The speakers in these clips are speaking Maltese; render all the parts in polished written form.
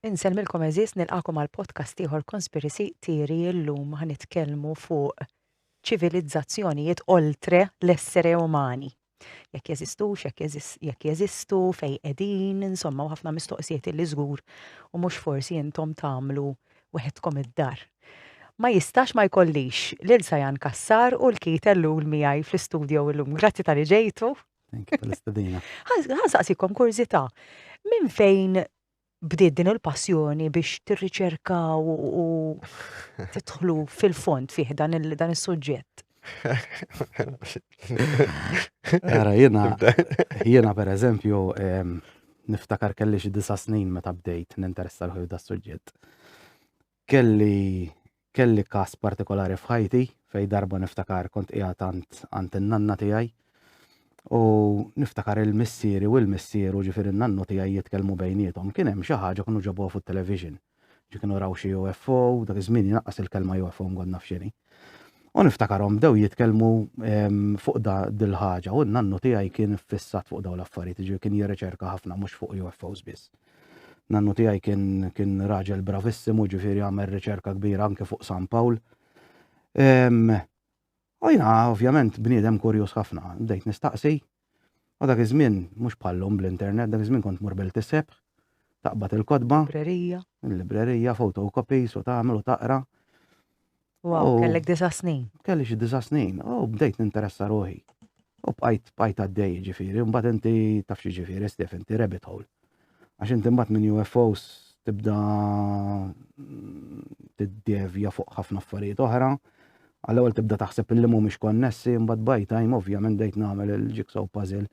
Inselmilkom eżis nilqakom għal podcast ieħor Conspiracy Theory llum ħanitkellmu fuq ċivilizzazzjonijiet oltre l-essere umani. Jekk jeżistux, jekk jeżistu, fej qegħdin, insomma, u ħafna mistoqsijiet li żgur u mhux forsi intom tagħmlu weħedkom id-dar. Ma jistax ma jkollix lil Sayan Cassar u l-kit ellul miegħi fl-istudio llum. Grazzi tal-li ġejtu. Tal-istadina. Ħansaqsikom kurzità. Minn fejn bdiet din il-passjoni biex tirriċerkaw u tidħlu fil-fond fih dan is-suġġett? Ara, jiena per eżempju niftakar kelli xi 9 snin meta bdejt ninteressa ruħi da suġġett. Kelli każ partikolari f'ħajti fej darba niftakar kont qiegħed għand in-nanna tiegħi u niftakar il-missieri u l-missieru ġifieri in-nannu tiegħi jitkellmu bejniethom. Kien hemm xi ħaġa kienu ġabuha fuq television. Kienu raw xi UFO, dak iż-żmien jinaqqas il-kelma UFO nkun naf x'inhi. U niftakarhom bdew jitkellmu fuq dil-ħaġa u n-nannu tiegħi kien fissat fuq dawn l-affarijiet, ġifieri kien jirriċerka ħafna mhux fuq UFOs biss. Nannu tiegħi kien raġel bravissimu, ġifieri għamel riċerka kbira anke fuq San Pawl. U jiena ovvjament bniedem kurjuż ħafna, bdejt nistaqsi. U dak iż-żmien mhux bħallhom bl-internet, dak iż-żmien kont mur bil-tiseb, taqbad il-kotba, il-librerija, photocopies u tagħmel u taqra. Wow, kellek 9 snin. Kelli xi 9 snin, u bdejt ninteressa ruħi. U bqajt għaddej ġifieri, mbagħad inti taf xi ġifieri Stef, inti rabbit hole. Għax inti mbagħad minn UFOs tibda tiddevja fuq ħafna affarijiet oħra. Għall-ewwel tibda taħseb illi mhumiex konnessi, mbagħad by time ovvjament bdejt nagħmel il-jigsaw puzzle.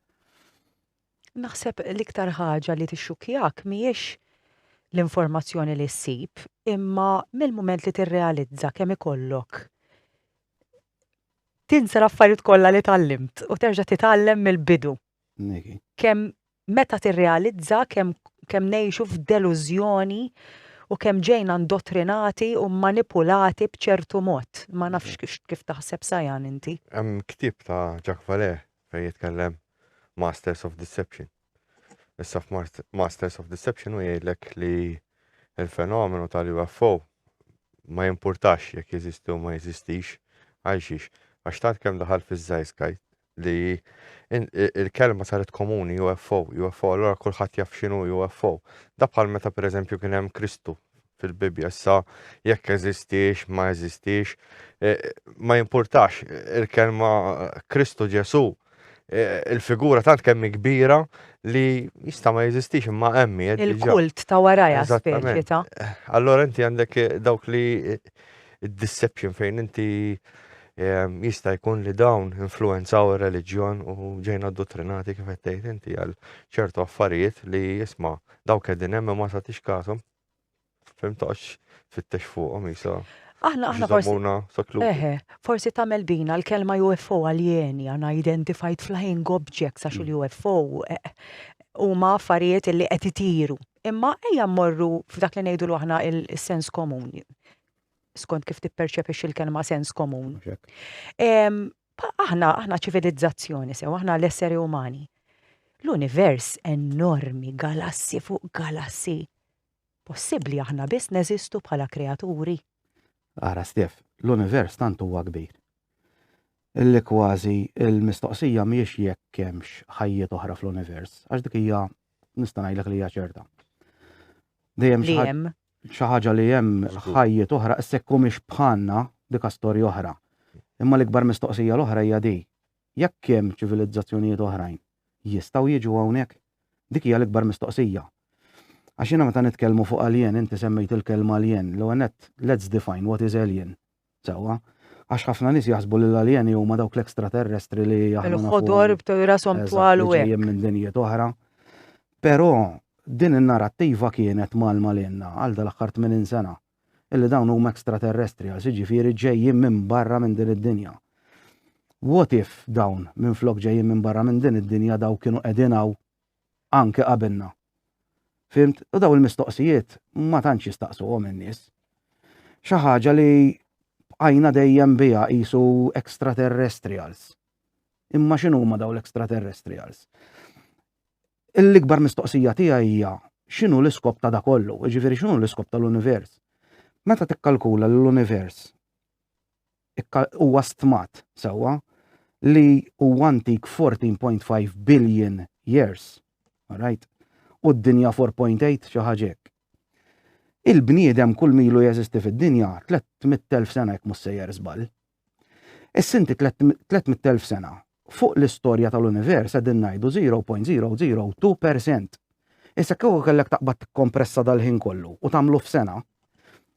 Naħseb l-iktar ħaġa li tixxukjak mhijiex l-informazzjoni li ssib, imma mill-mument li tirrealizza kemm ikollok tinsa l-affarijiet kollha li tallimt u terġa' titgħallem mill-bidu. Kemm meta tirrealizza kemm ngħixu f'delużjoni u kemm ġejna indottrinati u manipulati b'ċertu mod. Ma nafx kif taħseb Sajan inti. Hemm ktieb ta' jgieghluk fejn jitkellem Masters of Deception. Issa f'Masters of Deception u jgħidlek li l-fenomenu tal-UFO ma jimpurtax jekk jeżisti u ma jeżistix għalxiex. Għax tant kemm daħal fiż-żajskajt li il-kelma saret komuni UFO, allura kulħadd jaf x'inhu UFO. Da bħal meta pereżempju kien hemm Kristu fil-Bibja, issa jekk jeżistix, ma jeżistix, ma jimpurtax il-kelma Kristu Ġesu. Il-figura tant kemm kbira li jista' ma jeżistix imma hemm il-kult ta' warajja speċita. Allora inti għandek dawk li id-deception fejn inti jista' jkun li dawn influenzaw ir-reliġjon u ġejna dottrinati kif qed tgħid inti għal ċertu affarijiet li jisma' dawk qegħdin hemm ma tagħtix każhom. Fimtax fittex fuqhom isa. Aħna forsi tagħmel bina l-kelma UFO aljeni unidentified flying objects għax il-UFO huma affarijiet li qed itiru. Imma ejja mmorru f'dak li ngħidu aħna il-sens komuni. Skont kif tipperċepix il-kelma sens komun. Aħna ċivilizzazzjoni sew, aħna l-esseri umani. L-univers enormi, galassi fuq galassi. Possibbli aħna biss neżistu bħala kreaturi. Ara Stef, l-univers tant huwa kbir. Illi kważi il-mistoqsija mhijiex jekk hemmx ħajjiet oħra fl-univers, għax dik hija nista' ngħidlek li hija ċerta. Dejjem xi ħaġa li hemm ħajjiet oħra issa jekk mhix bħalna dik storja oħra. Imma l-ikbar mistoqsija l-oħra hija di. Jekk hemm ċivilizzazzjonijiet oħrajn jistgħu jiġu hawnhekk? Dik hija l-ikbar mistoqsija. Għax jiena meta nitkellmu fuq alien, inti semmejt il-kelma alien, let's define what is alien. Sewwa, għax ħafna nies jaħsbu li l-alieni huma dawk l-ekstraterrestri li jaħdmu il-ħodor b'rasom twal u hekk minn dinjiet oħra. Però din in-narrattiva kienet malmalinna għal dal-aħħar 80 sena. Illi dawn huma extraterrestrials, jiġifieri ġejjin minn barra minn din id-dinja. What if dawn minn flok ġejjin minn barra minn din id-dinja daw kienu qegħdin hawn anke qabilna? Fimt? U daw il-mistoqsijiet ma tantx jistaqsuhom in-nies. Xi ħaġa li bqajna dejjem biha qisu extraterrestrials. Imma x'inhu huma daw l-extraterrestrials? L-ikbar mistoqsija tiegħi hija x'inhu l-iskop ta' da kollu, jiġifieri x'inhu l-iskop tal-univers. Meta tikkalkula l-univers huwa stmat sewwa li huwa antik 14.5 billion years, all right? U d-dinja 4.8 xi ħaġa hekk. Il-bniedem kull milu jeżisti fid-dinja 300,000 sena jekk mhux sejjer żball. Issa inti 300,000 sena fuq l-istorja tal-univers qegħdin ngħidu 0.002%. Issa kieku kellek taqbad tikkompressa dal-ħin kollu u tagħmlu f'sena,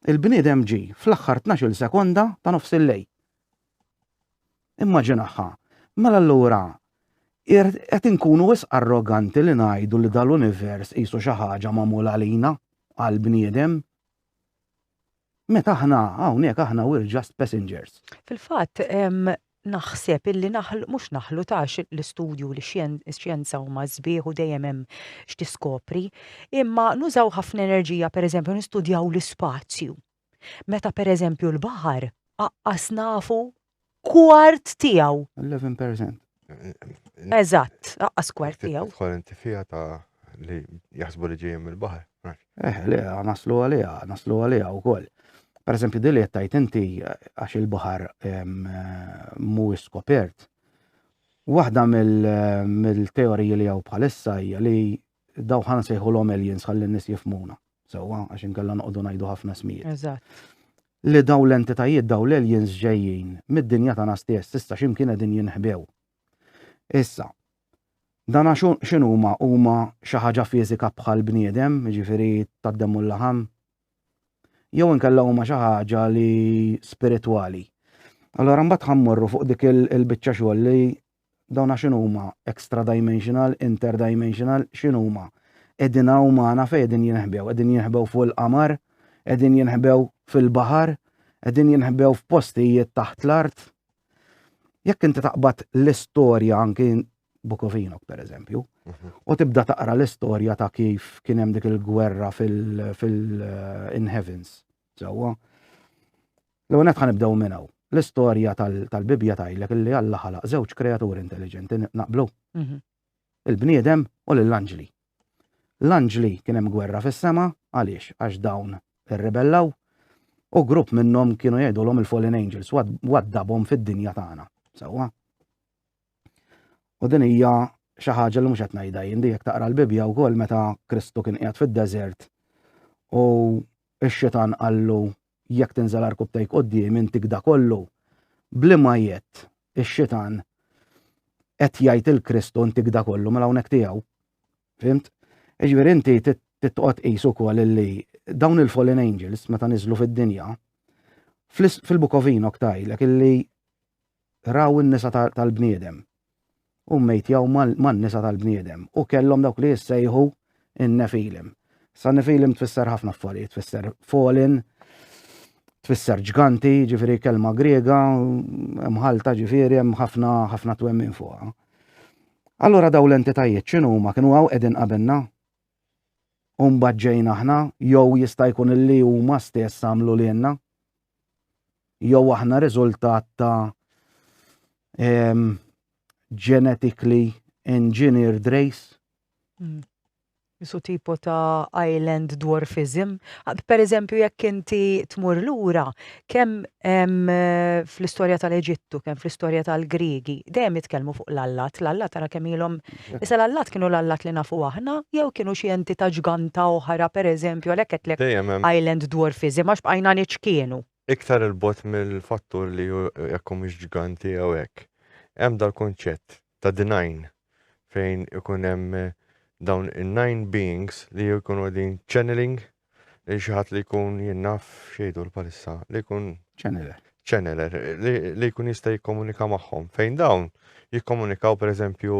il-bniedem ġi fl-aħħar 12 sekonda ta' nofs il-lejl. Immaġinaħħa, mela allura qed inkunu wisq arroganti li ngħidu li dal-univers qisu xi ħaġa magħmula għalina għall-bniedem. Meta hawnhekk aħna we're just passengers. Fil-fatt, naħseb illi mhux naħlu tax l-istudju li x-xjenza huma żbieħ u dejjem hemm x'tiskopri, imma nużaw ħafna enerġija pereżempju nistudjaw l-ispazju. Meta pereżempju l-baħar aqqas nafu kwart tiegħu. 11%. Eżatt, aqqas kwart tiegħu. Tidħol inti fiha ta' li jaħsbu li ġejjin mill-baħar. Le, naslu għaliha wkoll. Per eżempju, dili jettajt inti għax il-bahar mhuwiex skopert. Waħda mill-teoriji li għaw bħalissa hija li daw ħansejħulhom aliens ħalli n-nies jifhmuna. Sewwa għax inkella noqogħdu ngħidu ħafna smijiet. Eżatt. Li daw l-entitajiet daw l-aliens ġejjin mid-dinja tagħna stess, issa x'imkien qegħdin jinħbew. Issa, dana x'inhuma huma xi ħaġa fiżika bħal bniedem, jiġifieri tad-demm u l-laħam. Jew inkella huma xi ħaġa li spiritwali. Allora mbagħad ħammorru fuq dik il-biċċa xogħol li dawna x'inhuma extra dimensional, interdimensional, x'inhuma. Qegħdin umana fejn qegħdin jinħbew fuq il-qamar, qegħdin jinħbew fil-baħar, qegħdin jinħbew f'postijiet taħt l-art. Jekk inti taqbad l-istorja anki Book of Enoch pereżempju, u tibda taqra l-istorja ta' kif kien hemm dik il-gwerra in heavens. Sewwa. L-ewwel qed ħanibdew minn hawn. L-istorja tal-Bibja tgħidlek illi Alla ħalaq żewġ kreaturi intelligenti naqblu. Il-bniedem u l-anġli. L-anġli kien hemm gwerra fis-sema għaliex għax dawn irribellaw u grupp minnhom kienu jgħidulhom il-fallen angels waddabhom fid-dinja tagħna. Sewwa. U din hija xi ħaġa li mhux qed ngħidha jien jekk taqra l-Bibja wkoll meta Kristu kien qiegħed fid-deżert u x-xitan qallu jekk tinżel arkub tgħid quddiem intik da kollu bliema jett ix-xitan qed jgħid il-Kristu intik da kollu mela hawnhekk tiegħu. Fimt? Jiġifieri inti titqgħod qis ukoll illi dawn il-fallen angels meta niżlu fid-dinja fil-Book of Enoch tgħidlek illi raw in-nisa tal-bniedem. U mejtjaw man-nisa tal-bniedem u kellhom dawk li jissejħu in-nefilim. Sa nefilim tfisser ħafna affarijiet, tfisser fallen, tfisser ġganti, ġifieri kelma Griega, hemm ħalta ġifieri hemm ħafna twemmin fuqha. Allura daw l-entitajiet x'inhuma kienu hawn qegħdin qabilna u mbagħad ġejna aħna jew jista' jkun illi huma stess għamlu lilna jew aħna riżultat ta' genetically engineered race. Jisu tipo ta' island dwarfism. Per eżempju, jekk inti tmur lura, kemm fl-istorja tal-Eġittu, kemm fl-istorja tal-Griegi, dejjem jitkellmu fuq l-allat. L-allat tara kemm ilhom. Issa l-allat kienu l-allat li nafu aħna, jew kienu xi entità ġganta oħra, per eżempju, għalhekk qedlek island dwarfism, għax bqajna kienu. Iktar il-bot mill-fattur li jekk mhux ġganti jew hekk. Hemm dal-konċett ta' the nine fejn ikun hemm dawn in-nine beings li jkunu din channeling li xi ħadd li jkun jinnaf xejdu l-palissa li jkun channeler li jkun jista' jikkomunika magħhom fejn dawn jikkomunikaw pereżempju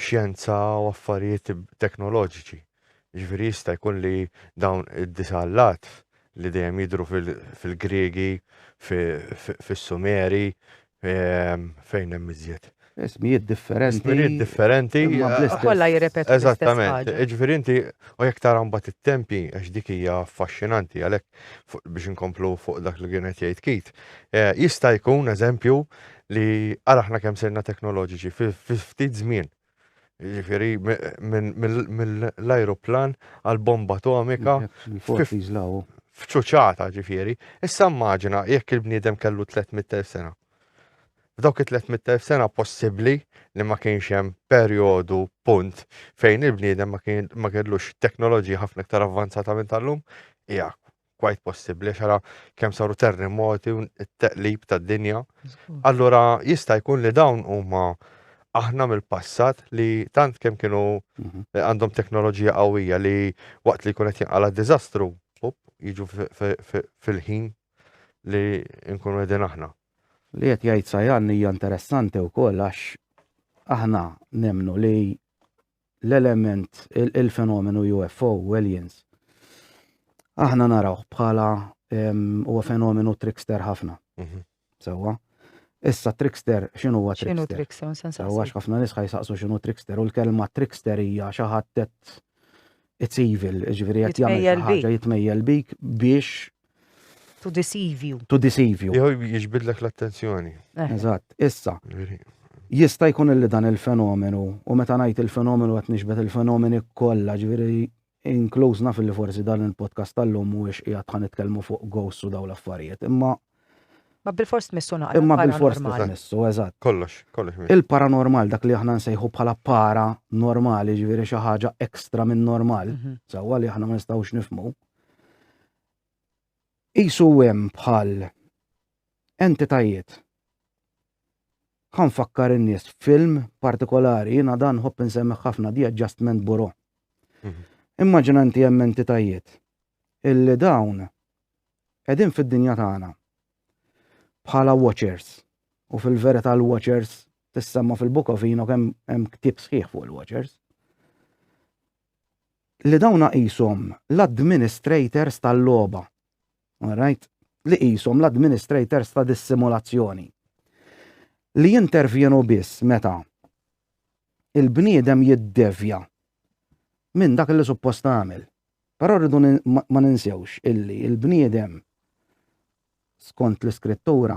xjenza u affarijiet teknoloġiċi. Jiġifieri jista' jkun li dawn id-disallat li dejjem jidhru fil-Griegi, fis-Sumeri, fejn hemm iżjed. Ismijiet differenti. Kollha jirrepetu l-istess ħaġa. Eżattament. Jiġifieri inti u jekk tara mbagħad it-tempji għax dik hija affaxxinanti għalhekk biex inkomplu fuq dak li kienet jgħid Kit. Jista' jkun eżempju li ara aħna kemm sirna teknoloġiċi fi ftit żmien Ġifieri mill-ajruplan għal bomba atomika Il-40s law. f'ċuċata ġifieri. Issa immaġina jekk il-bniedem kellu 300,000 sena. F'dawk it-300,000 sena possibbli li ma kienx hemm perjodu punt fejn il-bniedem ma kellux teknoloġija ħafna iktar avvanzata minn tal-lum, hija quite possibbli xara kemm saru terremoti u t-teqlib tad-dinja. Allura jista' jkun li dawn huma aħna mill-passat li tant kemm kienu għandhom teknoloġija qawwija li waqt li jkun qed jinqala diżastru, jiġu fil-ħin li nkunu qegħdin aħna. Li qed jgħid Sayan hija interessanti wkoll għax aħna nemnu li l-element il-fenomenu UFO u aliens aħna narawh bħala huwa fenomenu trickster ħafna. Sewwa. Issa trickster x'inhu huwa trickster? X'inhu trickster? Sewwa ħafna nies ħajsaqsu x'inhu trickster u l-kelma trickster hija xi ħadd it's evil, ġifieri qed jagħmel ħaġa jitmejjel bik biex to deceive you. To deceive you. Jew jiġbidlek l-attenzjoni. Eżatt. Issa. Jista' jkun illi dan il-fenomenu u meta ngħid il-fenomenu qed nixbet il-fenomeni kollha, ġifieri inkluż naf li forsi dan il-podcast tal-lum mhuwiex qiegħed ħa nitkellmu fuq ghosts u dawn l-affarijiet, imma bil-fors missu naqra. Imma bil-fors missu, eżatt. Kollox. Il-paranormal dak li aħna nsejħu bħala paranormali, ġifieri xi ħaġa ekstra minn normal, sewwa li aħna ma nistgħux nifhmu. Isu hemm bħal entitajiet. Ħanfakkar in-nies film partikolari, jiena dan ħobb insemmi ħafna di adjustment bureau. Immaġina inti hemm entitajiet illi dawn qegħdin fid-dinja tagħna bħala watchers u fil-verita l-watchers tissemma fil-Book of Enoch hemm ktieb sħiħ fuq il-watchers. Li dawn qishom l-administrators tal-logħba. Alright? Li qishom l-administrators ta' dissimulazzjoni. Li jintervjenu biss meta il-bniedem jiddevja minn dak li suppost tagħmel. Però rridu ma ninsewx illi il-bniedem skont l-iskrittura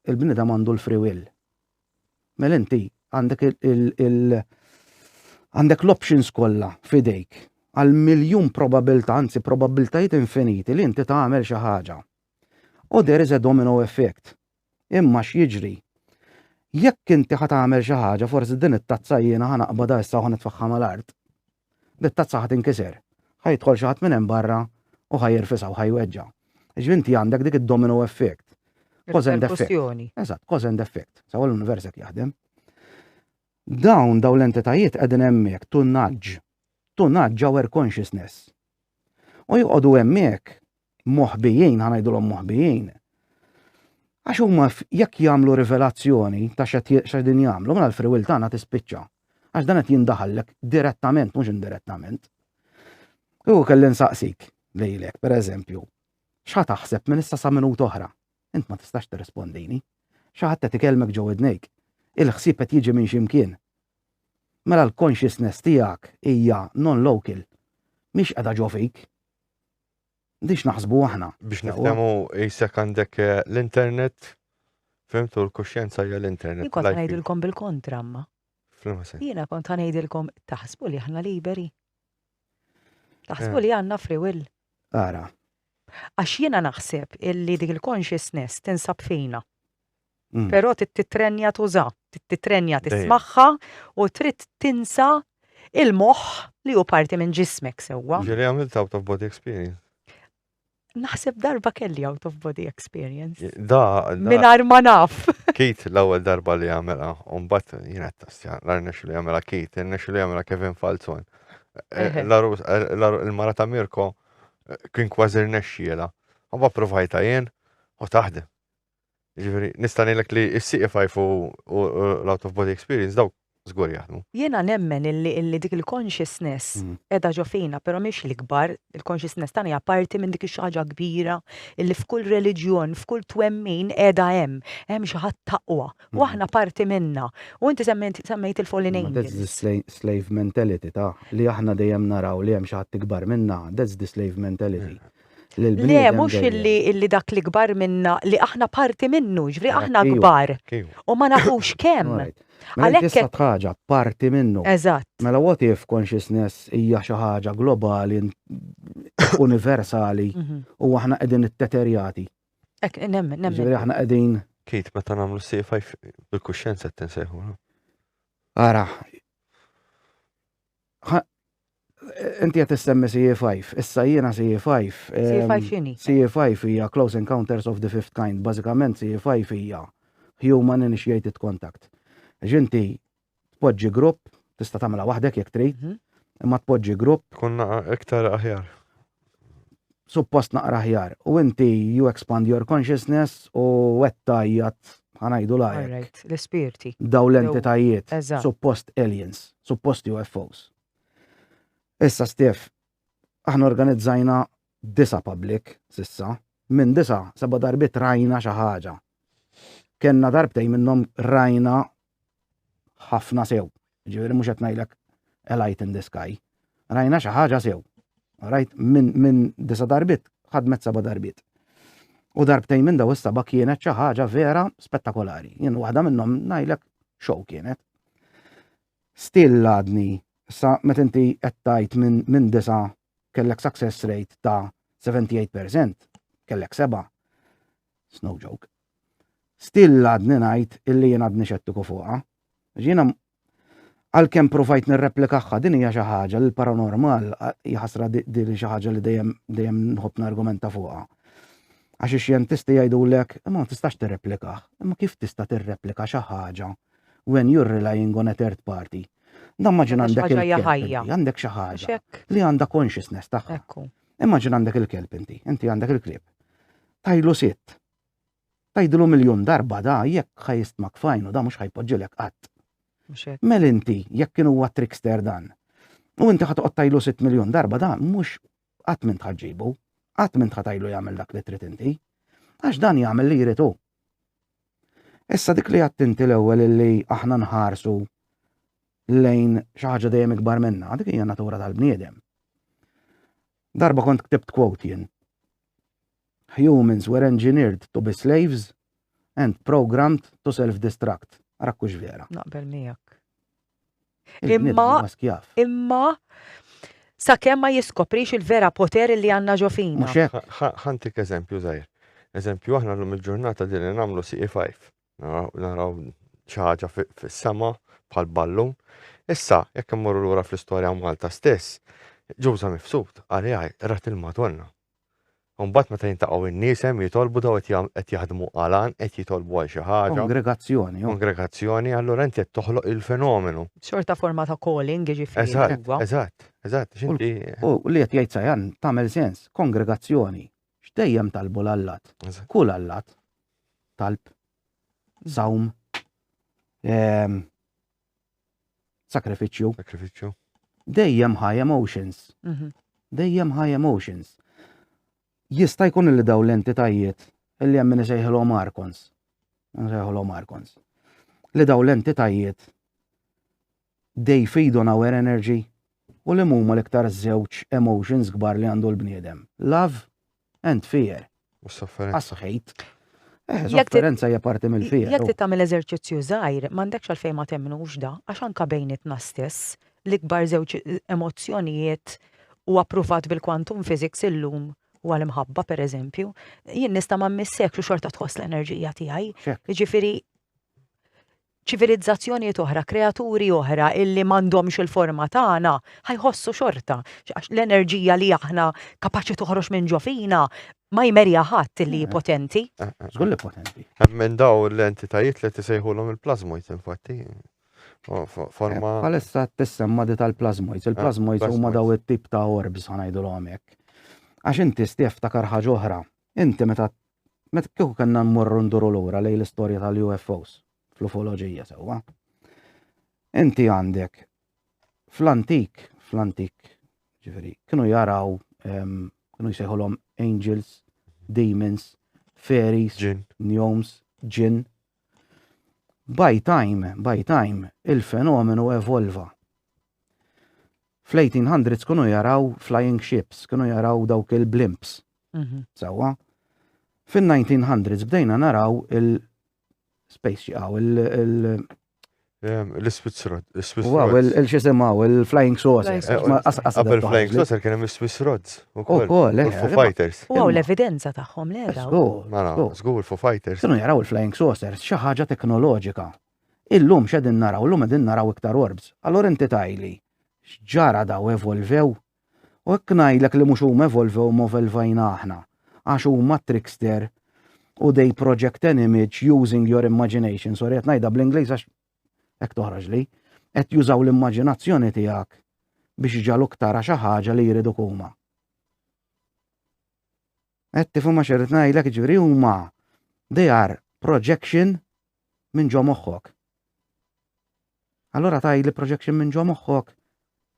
il-bniedem għandu l-free will. Mela inti għandek l-options kollha f'idejk għal miljun probabilità, anzi probabilitajiet infiniti li inti tagħmel xi ħaġa. U there is a domino effect. Imma x'jiġri? Jekk inti ħa tagħmel xi ħaġa, forsi din it-tazza jiena ħa naqbadha issa u nitfaħħa mal-art. Dit-tazza ħa tinkiser. Ħajidħol xi ħadd minn hemm barra u ħajirfisha u ħajweġġa'. Ġvinti għandek dik id-domino effect. Cause and effect. Eżatt, cause and effect. Sawa l-univers qed jaħdem. Dawn l-entitajiet qegħdin hemmhekk to nudge our consciousness. U joqogħdu hemmhekk moħbijin, ħanajdulhom moħbijin. Għax huma jekk jagħmlu rivelazzjoni ta' x'qegħdin jagħmlu minn l-free will tagħna tispiċċa. Għax dan qed jindaħallek direttament mhux indirettament. U kelli nsaqsik lejlek, pereżempju, x'ħa taħseb minn issa sa minut oħra? Int ma tistax tirrispondini. Xi ħadd qed ikellmek ġew idnejk. Il-ħsieb qed jiġi minn x'imkien. Mela l-consciousness tiegħek hija non-local. Mhix qiegħda ġo fik. Dix naħsbu aħna. Biex nifhmu jsek għandek l-internet, fimtu l-kuxjenza hija l-internet. Kont ngħidilkom bil-kontra ma. Jiena kont ngħidilkom taħsbu li aħna liberi. Taħsbu li għandna free will. Ara. Għax jiena naħseb illi dik il-consciousness tinsab fina. Però titrenja tuża, titrenja tismaħħa u trid tinsa il-moħħ li hu parti minn ġismek sewwa. Ġieli għamilt out of body experience. Naħseb darba kelli out of body experience. Mingħajr ma naf. Kit l-ewwel darba li għamela, u mbagħad jiena tasja, l-arnex li għamela Kit, il-nex li għamela Kevin Falzon. Il-mara ta' Mirko kien kważi rnexxiela. U provajta jien u taħdem. Ġifieri nista' ngħidlek li s-CFI u l-out of body experience daw żgur jaħdmu. Jiena nemmen illi dik il-consciousness qiegħda ġo fina, però mhix l-ikbar, il-consciousness tagħna hija parti minn dik ix-xaġa kbira illi f'kull reliġjon, f'kull twemmin qiegħda hemm xi ħadd taqwa u aħna parti minnha. U inti semmejt il-fallen angels. That's the slave mentality ta' li aħna dejjem naraw li hemm xi ħadd ikbar minna, that's the slave mentality. Le, mux illi dak li kbar minna, li aħna parti minnu, ġifri aħna kbar. U ma nafux kemm. Mela tista' ħaġa parti minnu. Eżatt. Mela what if consciousness hija xi ħaġa globali, universali, u aħna qegħdin itteterjati. Nemmen. Ġifieri aħna qegħdin. Kit meta nagħmlu C5 bil-kuxjenza qed tinsejħu. Ara. Inti qed tissemmi CA5, issa jiena CA5. CA5 x'inhi? CA5 hija Close Encounters of the Fifth Kind. Bażikament CA5 hija Human Initiated Contact. Ġinti tpoġġi grupp, tista' tagħmilha waħdek jekk trid, imma tpoġġi grupp. Kunna iktar aħjar. Suppost naqra aħjar. U inti you expand your consciousness u wettajjat ħanajdu lajk. L-ispirti. Daw l-entitajiet. Suppost aliens, suppost UFOs. Issa Stef, aħna organizzajna 9 public sissa, minn 9 7 darbit rajna xi ħaġa. Kenna darbtej minnhom rajna ħafna sew. Ġifieri mhux qed ngħidlek a light in the sky. Rajna xi ħaġa sew. Rajt minn 9 darbit ħadmet 7 darbit. U darbtej minn daw is-7 kienet xi ħaġa vera spettakolari. Jien waħda minnhom ngħidlek show kienet. Still għadni sa meta inti qed tgħid minn 9 kellek success rate ta' 78%, kellek 7. It's no joke. Still għadni ngħid illi jien għadni xettiku fuqha. Ġiena għalkemm provajt nirreplikaħħa din hija xi ħaġa li l-paranormal jaħasra din xi ħaġa li dejjem nħobb nargumenta fuqha. Għax ix-xjentisti jgħidulek imma ma tistax tirreplikaħ. Imma kif tista' tirreplika xi ħaġa when you're relying on a third party? Immaġin għandek xi ħaġa li għandha consciousness tagħha. Immaġin għandek il-kelb inti għandek il-klieb. Tajlu sitt. Tajdlu miljon darba da jekk ħajistmak fajn u da mhux ħajpoġġilek qatt. Mel inti jekk kienu huwa trickster dan. U inti ħatoqgħod tajlu 6 miljon darba da mhux qatt min tħaġġibu, qatt min tħatajlu jagħmel dak li trid inti. Għax dan jagħmel li jrid hu. Issa dik li għadt inti l-ewwel illi aħna nħarsu lejn xi ħaġa dejjem ikbar minnha, dik hija natura tal-bniedem. Darba kont ktibt quote jien. Humans were engineered to be slaves and programmed to self-destruct. Rakkux vera. Naqbel miegħek. Imma sakemm ma jiskoprix il-vera poter li għandna ġo fina. Ħantik eżempju żgħir. Eżempju aħna llum il-ġurnata din nagħmlu CA5. Naraw xi ħaġa fis-sema bħal ballun. Issa jekk immorru lura fl-istorja Malta stess, ġewża mifsud għalih rat il-madwarna. Mbagħad meta jintaqgħu in-nies hemm jitolbu daw qed jaħdmu qalan, qed jitolbu għal xi ħaġa. Kongregazzjoni, allura inti qed toħloq il-fenomenu. Xorta forma ta' calling jiġifieri. Eżatt. U li qed jgħid Sayan tagħmel sens, kongregazzjoni. X'dejjem talbu l-Allat. Kull Allat. Talb, sawm, sakrifiċċju. Dejjem high emotions. Dejjem high emotions. Jista' jkun li daw l-entitajiet illi hemm min isejħilhom arkons. Li daw l-entitajiet they feed on our energy u li huma l-iktar żewġ emotions kbar li għandu l-bniedem. Love and fear. U sofferenza. Hate. Sofferenza hija parti mill-fear. Jekk tagħmel eżerċizzju żgħir, m'għandekx għalfejn ma temminux da, għax anke bejnietna stess l-ikbar żewġ emozzjonijiet huwa pruvat bil-quantum physics illum u għal-imħabba per eżempju, jien nista' ma mmissek xorta tħoss l-enerġija tiegħi. Jiġifieri ċivilizzazzjonijiet oħra, kreaturi oħra illi m'għandhomx il-forma tagħna ħajħossu xorta. Għax l-enerġija li aħna kapaċi toħroġ minn ġo fina ma jmerja ħadd illi potenti. Żgur li potenti. Minn daw l-entitajiet li tisejħulhom il-plasmoids infatti. Forma. Palissa tissemma di tal-plasmoids. Il-plasmoids huma daw it-tip ta' orbs ħanajdulhom hekk. Għax inti Stef takar ħaġa oħra. Inti meta kieku kellna mmorru nduru lura lejn l-istorja tal-UFOs fl-ufoloġija sewwa. Inti għandek fl-antik, ġifieri, kienu jaraw, kienu jsejħulhom angels, demons, fairies, gnomes, ġinn. By time, il-fenomenu evolva. Fl-1800s kienu jaraw flying ships, kienu jaraw dawk il-blimps, Sewa. Fin-1900s bdejna naraw il-space l-Swiss Wow, Rods. il-xisimaw, il-flying saucers. Qabel flying saucer kien hemm is-Swiss Rods ukoll. Ukoll, Foo Fighters. U l-evidenza tagħhom le daw. Żgur Foo Fighters. Kienu jaraw il-flying saucers, xi ħaġa teknoloġika. Illum x'qegħdin naraw, illum qegħdin naraw iktar orbs. Allura inti tajli, x'ġara daw evolvew? U hekk ngħidlek li mhux huma evolvew movelvajna aħna. Għax huma trickster u they project an image using your imagination. Sorry qed ngħidha bl-Ingliż għax hekk toħroġ li. Qed jużaw l-immaġinazzjoni tiegħek biex jġaluk tara xi ħaġa li jriduk huma. Qed tifhom għax irid ngħidlek ġifieri huma they are projection minn ġo moħħok. Allora tajli projection minn ġo moħħok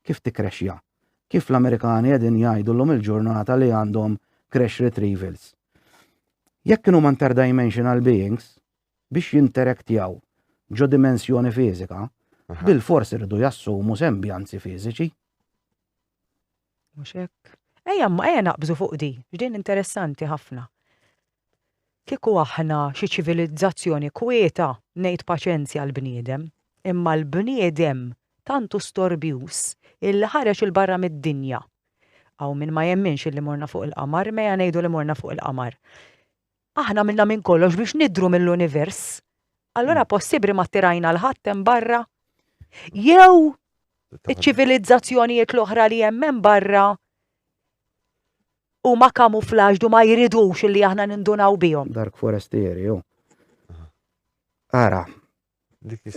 kif tikrexja. Kif l-Amerikani qegħdin jgħidulhom il-ġurnata li għandhom crash retrievals. Jekk kienu interdimensional beings biex jinteraktjaw ġo dimensjoni fiżika, bil-fors irridu jassumu sembjanzi fiżiċi. Mhux hekk. Ejja naqbżu fuq di, ġdin interessanti ħafna. Kieku aħna xi ċivilizzazzjoni kwieta ngħid paċenzja l-bniedem, imma l-bniedem tantu storbjus illi ħareġ il-barra mid-dinja. Aw minn ma jemminx illi morna fuq il-qamar, ma ngħidu li morna fuq il-qamar. Aħna minna minn kollox biex nidru mill-univers. Allora possibbli ma tirajna l-ħadd hemm barra? Jew iċ-ċivilizzazzjonijiet l-oħra li hemm barra u ma kamuflaġdu ma jridux li aħna nindunaw bihom. Dark forestieri, jo. Ara,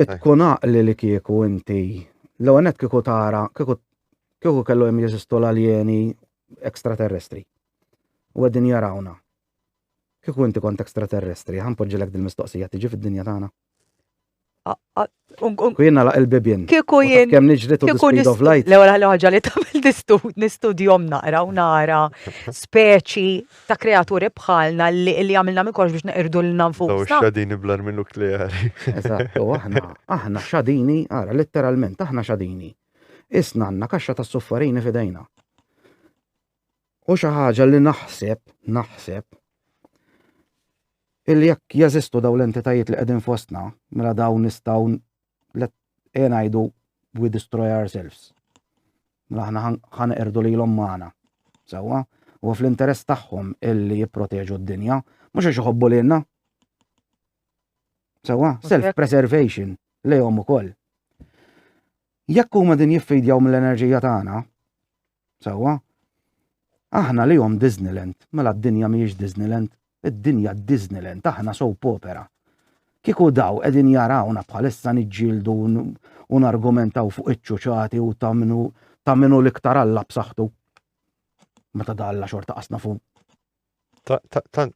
tkun aqli li kieku inti, l-għanet kieku tara, kieku kellu jem jeżistu l-alieni ekstraterrestri. U għedin jarawna. Kieku inti kont ekstraterrestri, ħanpoġġilek dil-mistoqsija tiġi fid-dinja tagħna. Kujna laq il-bibjen. Kieku jien. Kemm niġritu the speed of light. L-ewwel ħaġa li tagħmel nistudjom naqra u nara speċi ta' kreaturi bħalna li għamilna minn kollox biex neqirdu lil nfusna. Daw xadini bl-armi nukleari. Eżatt, aħna xadini, ara letteralment aħna xadini. Isna għandna kaxxa tas-suffarini f'idejna. U xi ħaġa li naħseb illi jekk jeżistu daw l-entitajiet li qegħdin fostna, mela dawn nistgħu ngħidu we destroy ourselves. Mela aħna ħaneqirdu lilhom magħna. Sewwa, u fl-interess tagħhom illi jipproteġu d-dinja, mhux għax iħobbu lilna. Sewwa, self-preservation lejhom ukoll. Jekk huma din jiffidjaw mill-enerġija tagħna, sewwa, aħna lihom Disneyland, mela d-dinja mhijiex Disneyland. Id-dinja Disneyland, aħna soap opera. Kieku daw qegħdin jarawna bħalissa niġġieldu u nargumentaw fuq iċ-ċuċati u taminu l-iktar alla b'saħħtu. Meta dalla xorta qasna fuq.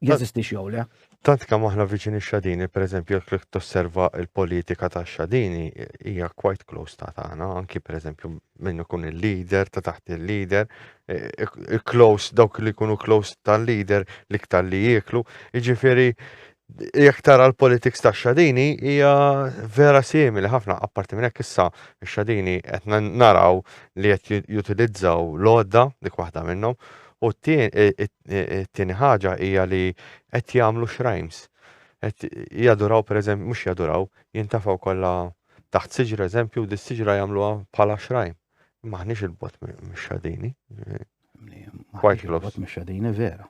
Jeżisti jew le? Tant kemm aħna viċini x-xadini, pereżempju jekk tosserva l-politika tax-xadini hija quite close ta' tagħna, anki pereżempju min ikun il-leader ta' taħt il-leader, close dawk li jkunu close tal-leader l-iktar li jieklu, jiġifieri jekk tara l-politics tax-xadini hija vera simili ħafna apparti minn hekk issa x-xadini qed naraw li qed jutilizzaw l-għodda dik waħda minnhom. U t-tieni ħaġa hija li qed jagħmlu shrines. Qed jaduraw pereżempju mhux jaduraw, jintafgħu kollha taħt siġra eżempju u dis-siġra jagħmluha bħala shrine. Maħniex il-bot mix-xadini. Quite close. Il-bot mix-xadini vera.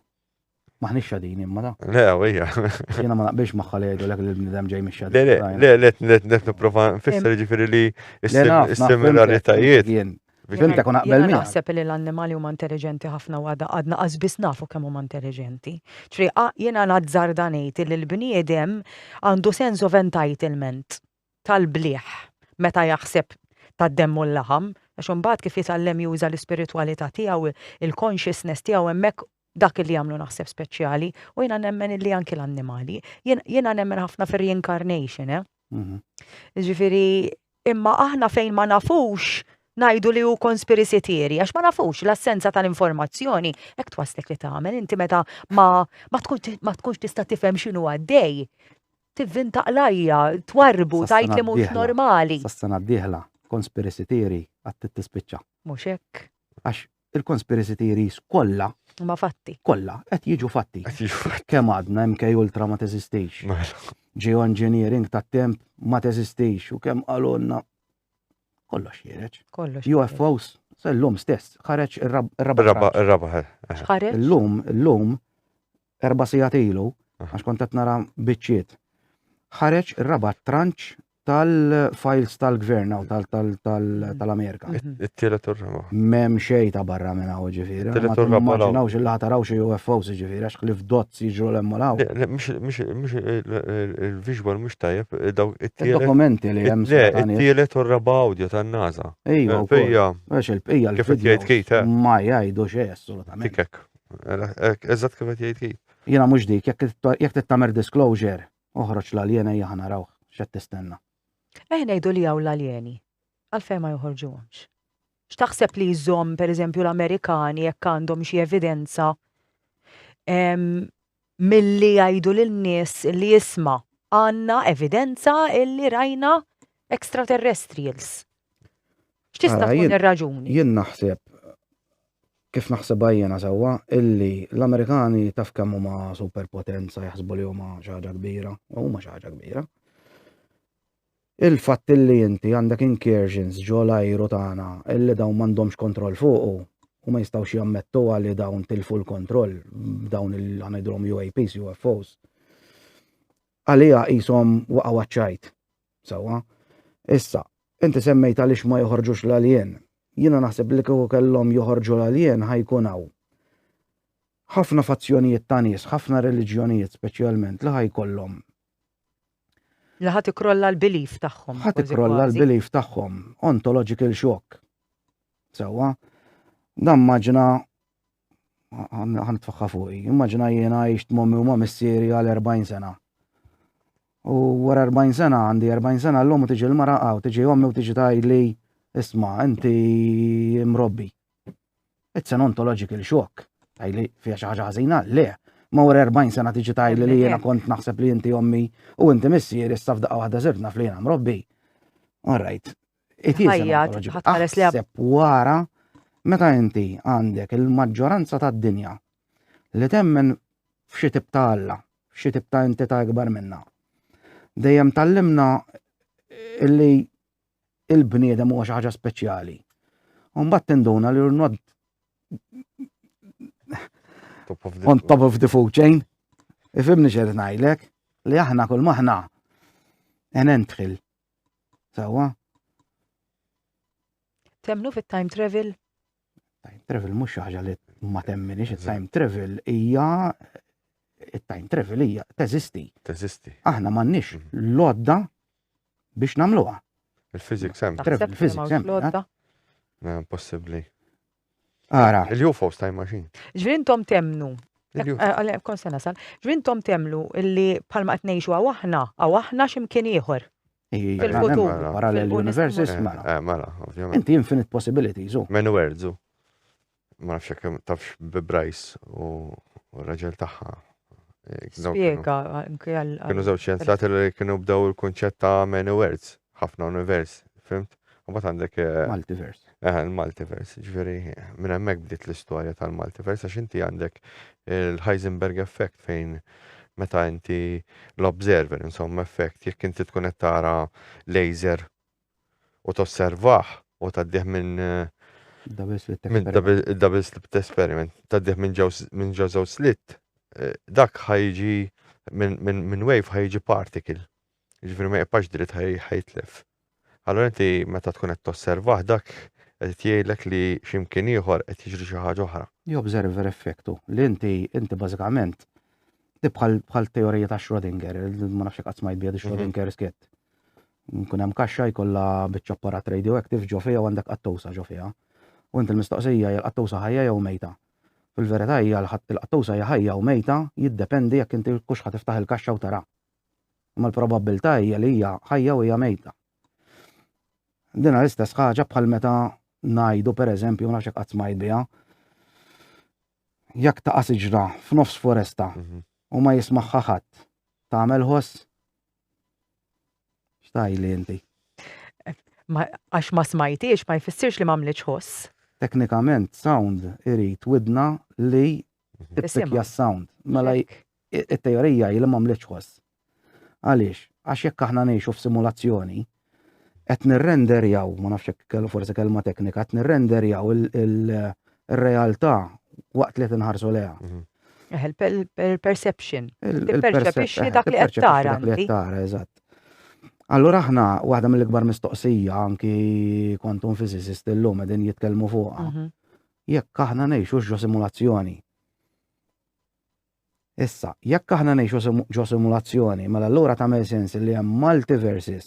Maħniex xadini imma da. Le hija. Jiena ma naqbilx magħha ngħidu lek li l-bniedem ġej mix-xadini. Le nipprova nfisser jiġifieri li s-similaritajiet. Fimta kun aqbel min. Naħseb li l-annimali huma intelligenti ħafna u għadna qasbis nafu kemm huma intelligenti. Ċri jiena nazzarda ngħid li l-bniedem għandu sense of entitlement tal-bliħ meta jaħseb tad-demm u l-laħam, għax imbagħad kif jitgħallem juża l-ispiritwalità tiegħu, il-consciousness tiegħu hemmhekk dak li jagħmlu naħseb speċjali u jiena nemmen li anke l-annimali. Jiena nemmen ħafna fir-reincarnation, Ġifieri imma aħna fejn ma nafux najdu li hu conspiracy theory, għax ma nafux l-assenza tal-informazzjoni, hekk twaslek li tagħmel inti meta ma tkunx tista' tifhem x'inhu għaddej. Tivvinta qlajja, twarbu, tajt li mhux normali. Sas-sena d-dieħla conspiracy theory għad tispiċċa. Mhux hekk. Għax il-conspiracy theories kollha Ma fatti. Kollha qed jiġu fatti. Qed jiġu fatti. Kemm għadna MK Ultra ma teżistix. Geoengineering tat-temp ma teżistix u kemm qalulna kollox jireġ. Kollox. UFOs, l-lum stess, ħareġ ir-raba. Ir-raba. Ħareġ? L-lum 4 sigħat ilu, għax kont qed nara biċċiet. Ħareġ ir-raba tranċ tal-files tal-gvern tal-Amerika. It-tielet u r-raba. M'hemm xejn ta' barra minn hawn ġifieri. Tielet u r-raba. Ma immaġinawx il taraw xi UFOs ġifieri għax cliff dots jiġru l-emmolaw. Mhux il-visual mhux tajjeb, daw it-tielet. Dokumenti li hemm. Le, it-tielet u r-raba audio tan-NASA. Ejja, Pejja. għax il-pejja Kif qed jgħid Kate, ma jgħidu xejn assolutament. Tikek. Eżatt kif qed jgħid Kate. Jiena mhux dik, jekk tittamel disclosure, oħroġ l-aljena hija ħanarawh x'qed tistenna. Ngħidu li hawn l-aljeni. Għalfejn ma joħorġuhomx. X'taħseb li jżomm pereżempju l-Amerikani jekk għandhom xi evidenza milli jgħidu lin-nies li jisma' għandna evidenza illi rajna extraterrestrials. X'tista' tkun ir-raġuni? Jien naħseb kif naħseb jiena sewwa illi l-Amerikani taf kemm huma superpotenza jaħsbu li huma xi ħaġa kbira, u huma xi ħaġa kbira. Il-fatt illi inti għandek incursions ġo l-ajru tagħna illi dawn m'għandhomx kontroll fuqu u ma jistgħux jammettu li dawn tilfu l-kontroll dawn il-ħanajdulhom UAPs, UFOs. Għalija qishom waqgħu waċċajt. Sewwa. Issa, inti semmejt għaliex ma joħorġux l-alien. Jiena naħseb li kieku kellhom joħorġu l-alien ħajkun hawn. Ħafna fazzjonijiet ta' nies, ħafna reliġjonijiet speċjalment li ħajkollhom. Li ħadd ikrolla l-belief tagħhom. Ħadd ikrolla l-belief tagħhom, ontological shock. Sewwa, dan maġna ħantfaħħa fuqi, immaġina jiena għajixt mommi u ma missieri għal 40 sena. U wara 40 sena għandi 40 sena l-lum u tiġi l-mara u tiġi ommi u tiġi tgħidli isma' inti mrobbi. It's an ontological shock. Tgħidli fiha xi ħaġa ħażina? Le. Ma wara 40 sena tiġi tgħidli li jiena kont naħseb li inti ommi u inti missieri issa f'daqqa waħda sirt naf li jiena mrobbi. All right. Ħasseb wara meta inti għandek il-maġġoranza tad-dinja li temmen f'xi tip ta' Alla, f'xi tip ta' entità ikbar minnha. Dejjem tallimna illi il-bniedem huwa xi ħaġa speċjali. U mbagħad tinduna li we're not on top of the food chain. Ifimni xed ngħidlek li aħna kull maħna nentħil. Sewwa. Temnu fit-time travel? Time travel mhux xi ħaġa li ma temminix, it-time travel hija teżisti. Teżisti. Aħna m'għandniex l-għodda biex nagħmluha. Il-physics hemm. Travel physics hemm. Possibbli. Ara. Il-UFOs time machine. Ġvintom temnu. Konsena sal. Ġvintom temlu illi palma qed ngħixu għaw aħna x'imkien ieħor. Fil-futur. Parallel universes mela. Mela, ovvjament. Inti infinite possibilities. Menu words. Ma nafx hekk tafx bi-Bryce u r-raġel tagħha. Spjega Kienu żewġ xjenzjati li kienu bdew il-kunċett ta' menu words. Ħafna univers, fimt? U bat għandek multiverse. Il-multiverse, ġveri, minn hemmhekk bdiet l-istorja tal-multiverse għax inti għandek il-Heisenberg effect fejn meta inti l-observer, insomma effekt, jekk inti tkun qed tara laser u tosservah u taddih minn double slit experiment, taddih minn ġew żew slit, dak ħajġi minn wave ħajġi particle. Ġifieri ma jibqax dritt ħajtlef. Allora inti meta tkun qed tosservah dak qed jgħidlek li x'imkien ieħor qed jiġri xi ħaġa oħra. Observer effektu li inti bażikament bħal teorija ta' Schrödinger, ma nafx qatt smajt biha Schrödinger skett. Nkun hemm kaxxa jkollha biċċa apparat radioactive ġo fiha u għandek qattowsa ġo fiha. U inti l-mistoqsija hija l-qattowsa ħajja jew mejta. Fil-verità hija l-qattowsa hija ħajja u mejta jiddependi jekk inti kux ħatiftaħ il-kaxxa u tara. Imma l-probabilità hija li hija ħajja u hija mejta. Dina l-istess ħaġa bħal meta ngħidu pereżempju nafx hekk qatt smajt biha. Jekk taqa' siġra f'nofs foresta u ma jismagħha ħadd, tagħmel ħoss? X'tgħidli inti? Għax ma smajtiex ma jfissirx li m'għamlitx ħoss. teknikament sound irid widna li tippikja s-sound. Mela it-teorija li m'għamlitx ħoss. Għaliex, għax jekk aħna ngħixu f'simulazzjoni, qed nirrenderjaw, ma nafx hekk forsi kelma teknika, qed nirrenderjaw il-realtà waqt li tinħarsu leha. Il-perception. Il-perception dak li qed tara. Dak li qed tara, eżatt. Allura aħna waħda mill-ikbar mistoqsija anki quantum physicist illum qegħdin jitkellmu fuqha. Jekk aħna ngħixu ġo simulazzjoni. Issa, jekk aħna ngħixu ġo simulazzjoni, mela allura tagħmel sens li hemm multiverses.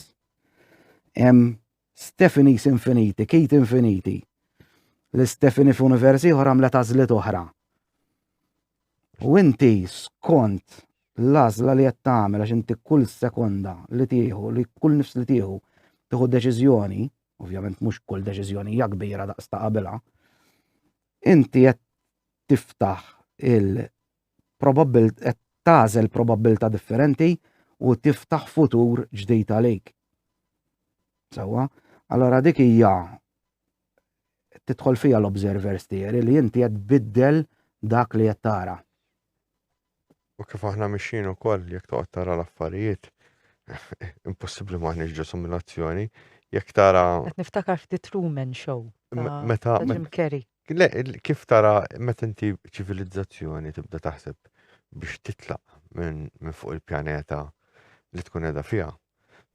Hemm Stephanies infiniti, Kate infiniti. L-Stephanie f'universi oħra għamlet għażliet oħra. U inti skont l-għażla li qed tagħmel għax inti kull sekonda li tieħu, li kull nifs li tieħu deċiżjoni, ovvjament mhux kull deċiżjoni hija kbira daqs ta' qabilha, inti qed tiftaħ qed tagħżel probabbiltà differenti u tiftaħ futur ġdid għalik. Sewwa, allora dik hija tidħol fiha l-observers tiegħi li inti qed tbiddel dak li qed tara. U kif aħna mixin ukoll jekk toqgħod tara l-affarijiet, impossibbli ma ġo simulazzjoni, jekk tara. Qed niftakar f'The Truman Show. Meta Jim Carrey. Le, kif tara meta inti ċivilizzazzjoni tibda taħseb biex titlaq minn fuq il-pjaneta li tkun qiegħda fiha,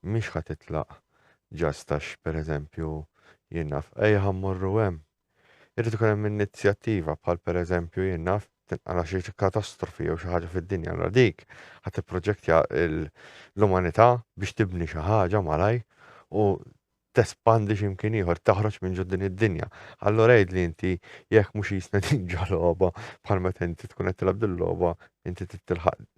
mhix ħa titlaq ġastax pereżempju jien naf ejja ħammorru hemm. Irid ikun hemm inizjattiva bħal pereżempju jien naf għala xi katastrofi jew xi ħaġa fid-dinja għal dik ħadd tipproġettja l-umanità biex tibni xi ħaġa malaj u tespandi x'imkien ieħor taħroġ minn ġo din id-dinja. Allura jgħid li inti jekk mhux jisna tinġa logħba bħal meta inti tkun qed tilgħab dil-logħba inti tilħaq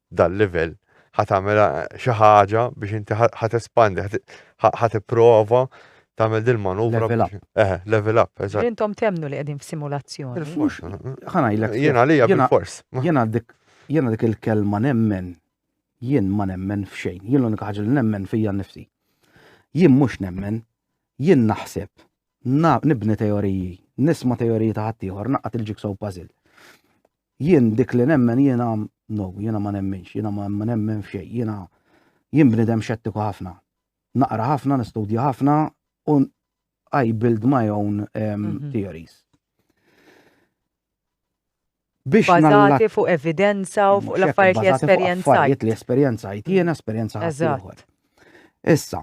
dal-livell ħatamel xi ħaġa biex inti ħatespandi ħatipprova tagħmel dil manuvra. Level up, eżatt. Intom temnu li qegħdin f'simulazzjoni. Ħanajlek. Jiena għalija bil-fors. Jiena dik il-kelma nemmen, jien ma nemmen f'xejn. Jien l-unika ħaġa li nemmen fija nnifsi. Jien mhux nemmen, jien naħseb, nibni teoriji, nisma' teoriji ta' ħadd ieħor, naqgħod il-jigsaw puzzle. Jien dik li nemmen jiena ma nemmenx, jiena ma nemmen f'xejn, jien bnidem xettiku ħafna. Naqra ħafna, nistudja ħafna u I build my own theories. Bażati fuq evidenza u fuq l-affarijiet li esperjenzajt. Affarijiet li esperjenzajt, jiena esperjenza ħadd ieħor. Issa,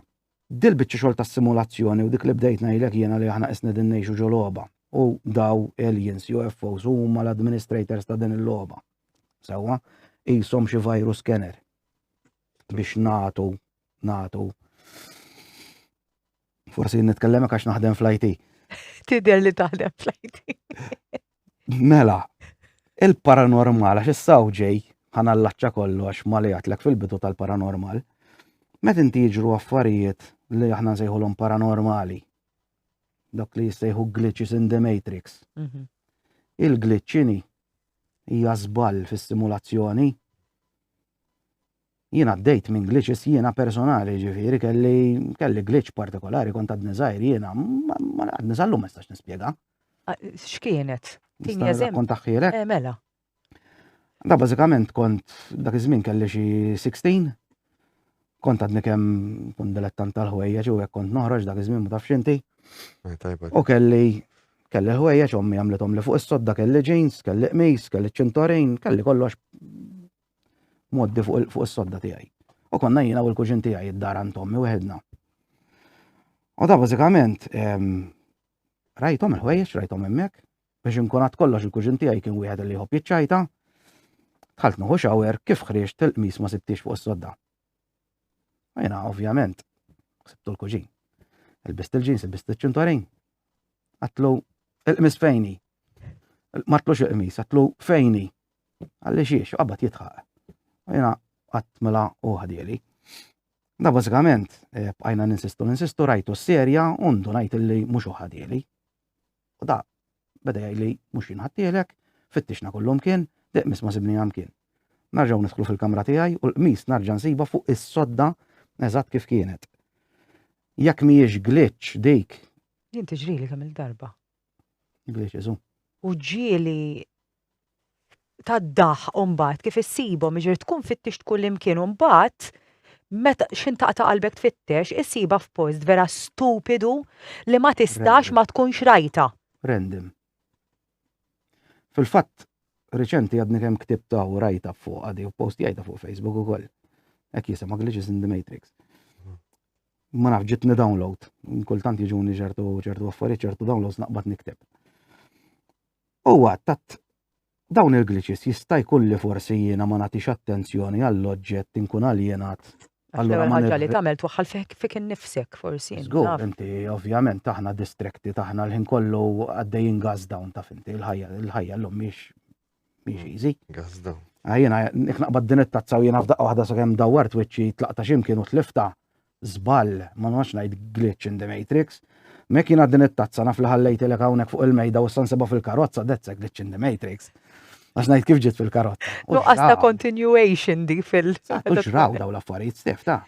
dil-biċċa xogħol tas-simulazzjoni u dik li bdejt ngħidlek jiena li aħna qed qegħdin ngħixu ġo logħba u daw aliens, UFOs huma l-administrators ta' din il-logħba. Sewwa, qishom xi virus scanner biex nagħtu. Forsi nitkellemek għax naħdem fl-IT. Tidher li taħdem fl-IT. Mela, il-paranormal għax issaw ġej ħanallaċċa kollox ma li għatlek fil-bidu tal-paranormal. Meta inti jiġru affarijiet li aħna nsejħulhom paranormali, dak li jissejħu glitches in the matrix. Il-glitchini hija żball fis-simulazzjoni. Jiena għaddejt minn glitches jiena personali ġifieri kelli glitch partikolari kont għadni żgħir jiena ma għadni żallum ma nistax nispjega. X'kienet? Tini eżempju. Kont aħħielek? Mela. Da bażikament kont dak iż-żmien kelli xi 16. Kont għadni kemm kont dilettant tal-ħwejjeġ u hekk kont noħroġ dak iż-żmien ma tafx inti. U kelli l-ħwejjeġ ommi għamlithom li fuq is-sodda kelli jeans, kelli qmis, kelli ċintorejn, kelli kollox moddi fuq is-sodda tiegħi. U konna jiena u l-kuġin tiegħi id-dar għand ommi weħedna. U da bażikament rajthom il-ħwejjeġ, rajthom hemmhekk biex inkun għad kollox il-kuġin tiegħi kien wieħed li jħobb jiċċajta. Dħalt nieħu shower kif ħrieġt il-qmis ma sibtix fuq is-sodda. Jiena ovvjament sibtu l-kuġin. Il-bist il-ġins, il-bist il-ċintorejn. Għatlu il-qmis fejni. Matlux il-qmis, għatlu fejni. Għalli xiex, għabbat jitħaq. Jiena għat mela uħadjeli. Da bażikament bqajna ninsistu rajtu s-serja undu ngħid illi mhux uħadjeli. U da beda jgħidli mhux jinħaddilek, fittixna kullum kien, deqmis ma sibni kien. Narġgħu nidħlu fil-kamra tiegħi u l-qmis narġa' nsiba fuq is-sodda eżatt kif kienet. Jekk mhijiex glitch dik. Jien tiġrili kemm il-darba. Glitches, u. U ġieli tad-daħ mbagħad kif issibhom jiġri tkun fittix tkun imkien u mbagħad meta x'intaqta' qalbek tfittex issiba f'post vera stupidu li ma tistax ma tkunx rajta. Random. Fil-fatt, reċenti għadni kemm ktibta u rajta fuq għadi u post jgħajta fuq Facebook ukoll. Hekk jisema Glitches in the Matrix. Ma naf ġitni download. Kultant jiġuni ċertu affarijiet, ċertu downloads naqbad nikteb. U tat dawn il-glitches jista' jkun li forsi jiena ma nagħtix attenzjoni għall-oġġett inkun aljenat. Allura ħaġa li tagħmel twaħħal fik innifsek forsi. Żgur, inti ovvjament aħna distracti taħna l-ħin kollu għaddejjin gas down taf inti il-ħajja llum mhix easy. Gas down. Jiena naqbad din it-tazza u jiena f'daqqa waħda sakemm dawwart wiċċi tlaqta x'imkien u tlifta żball, ma nafx ngħid glitch in the Matrix. Mek jiena din it-tazza naf li ħallejtilek hawnhekk fuq il-mejda u nsibha fil-karozza that's a glitch in the Matrix. Għax ngħid kif ġiet fil-karozza. Nuqqas ta' continuation di fil- U ġraw daw l-affarijiet stef ta'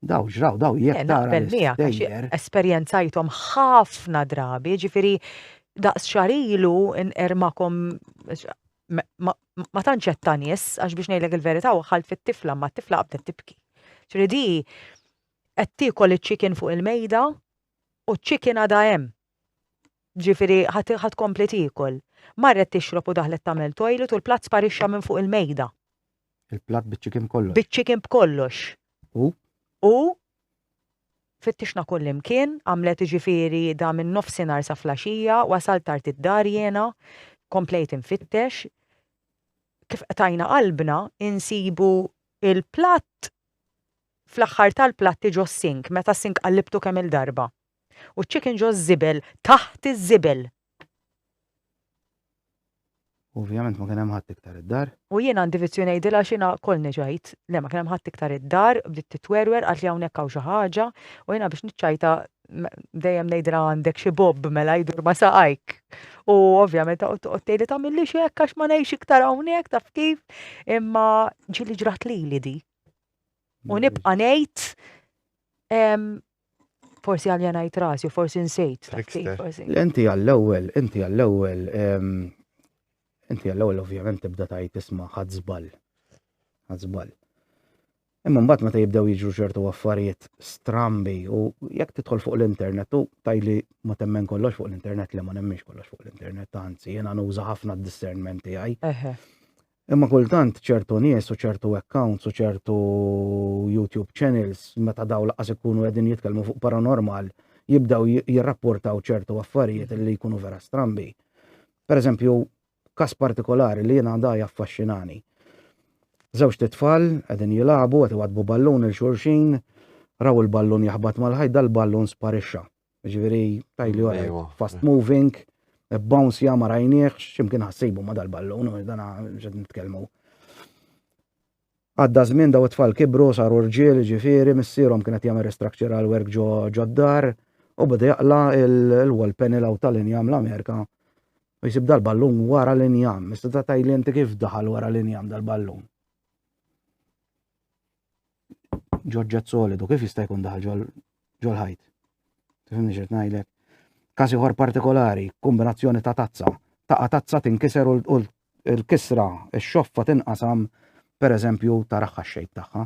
daw ġraw daw jekk tara l-stejjer. Esperjenzajthom ħafna drabi, ġifieri daqs xarilu ermakom ma tantx qed nies għax biex ngħidlek il-verità ħalt fit-tifla ma t-tifla qabdet tibki. Ġifieri di qed tiekol iċ-chicken fuq il-mejda u ċ-chicken għadha hemm. Ġifieri ħadd kompli tiekol. Marret tixrob u daħlet tagħmel toilet u l-platt sparixxa minn fuq il-mejda. Il-platt biċ-chicken kollox. Biċ-chicken b'kollox. U fittixna kull imkien, għamlet ġifieri da minn nofsinhar sa flaxija, wasalt tard id-dar jiena, komplejt infittex. Kif qtajna qalbna insibu il-platt fl-aħħar tal-platt ġo sink, meta sink qallibtu kemm il-darba. U ċ-chicken ġo żibel, taħt iż-żibel. Ovvjament ma kien hemm ħadd iktar id-dar. U jiena għandi vizzju ngħidilha x'ina kolni ġajt, le ma kien hemm ħadd iktar id-dar, bdiet titwerwer qalt li hawnhekk hawn xi ħaġa, u jiena biex niċċajta dejjem ngħidilha għandek xi bob mela jdur ma saqajk. U ovvjament toqgħod tgħidli tagħmilix hekk għax ma ngħix iktar hawnhekk taf kif, imma ġieli ġrat lili di. U nibqa' ngħid forsi għaljanajt rasi, forsi nsejt. Inti għall-ewwel ovvjament tibda tgħid isma' ħadd żball. Imma mbagħad meta jibdew jiġru ċertu affarijiet strambi u jekk tidħol fuq l-internet u tajli ma temmen kollox fuq l-internet li ma nemmix kollox fuq l-internet, anzi jiena nuża ħafna d-discernment tiegħi. Imma kultant ċertu nies u ċertu accounts u ċertu YouTube channels meta daw laqas ikunu qegħdin jitkellmu fuq paranormal jibdew jirrapportaw ċertu affarijiet li jkunu vera strambi. Pereżempju, każ partikolari li jiena da jaffaxxinani. Żewġ titfal qegħdin jilagħbu qed iwadbu ballun il xulxin, raw il-ballun jaħbad mal-ħajda l-ballun sparixxa. Ġifieri tajli wara fast moving, bounce ma rajniex, x'imkien ħassibu ma dal-ballun u dana x'qed nitkellmu. Għadda żmien daw it-tfal kibru saru rġiel ġifieri missierhom kienet jagħmel restructural work ġo d-dar u beda jaqla il-wall panel aw tal-injam l-Amerika. U jisib dal-ballun wara l-injam. Mista tajli inti kif daħal wara l-injam dal-ballun. Ġoġġet solidu, kif jista' jkun daħal ġol ħajt? Tifhimni x'qed ngħidlek. Każ ieħor partikolari, kombinazzjoni ta' tazza. Taqa' tazza tinkiser u l-kisra, x-xoffa tinqasam pereżempju taraħħa x-xejn tagħha.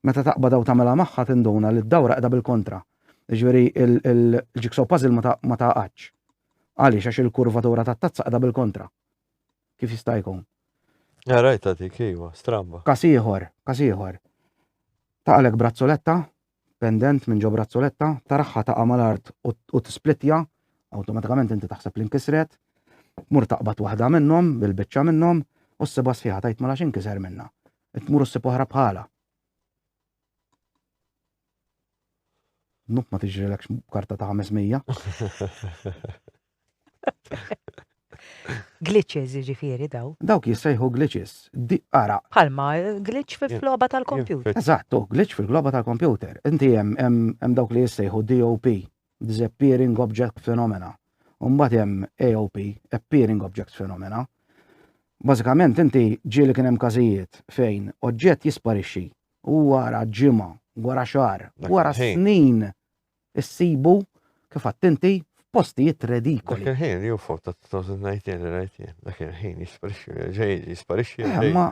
Meta taqbad daw tagħmilha magħha tinduna li d-dawra qiegħda bil-kontra. Jiġifieri il-jigsaw puzzle ma taqgħodx. Għaliex għax il-kurvatura tat-tazza qiegħda bil-kontra. Kif jista' jkun? Rajta dik iva, stramba. Każ ieħor. Taqalek brazzoletta, pendent minn ġo brazzoletta, taraħħa taqa' mal-art u tisplittja, awtomatikament inti taħseb li nkisret, tmur taqbad waħda minnhom bil-biċċa minnhom u ssibha sfiħa tajt mela x'inkiser minnha. Tmur issib oħra bħala. Nuq ma tiġrilekx karta ta' 500. Glitches ġifieri daw. Dawk jissejħu glitches. Ara. Bħalma glitch fil-globa tal-kompjuter. Eżattu, glitch fil-globa tal-kompjuter. Inti hemm dawk li jissejħu DOP, Disappearing Object Phenomena. U mbagħad hemm AOP, Appearing Object Phenomena. Bażikament inti ġieli kien hemm każijiet fejn oġġett jisparixxi u wara ġimgħa, wara xahar, wara snin issibu kif għadt inti f'postijiet redikoli. Dak il-ħin UFO ta' 2019 rajtien, dak il-ħin jisparixxi. Ma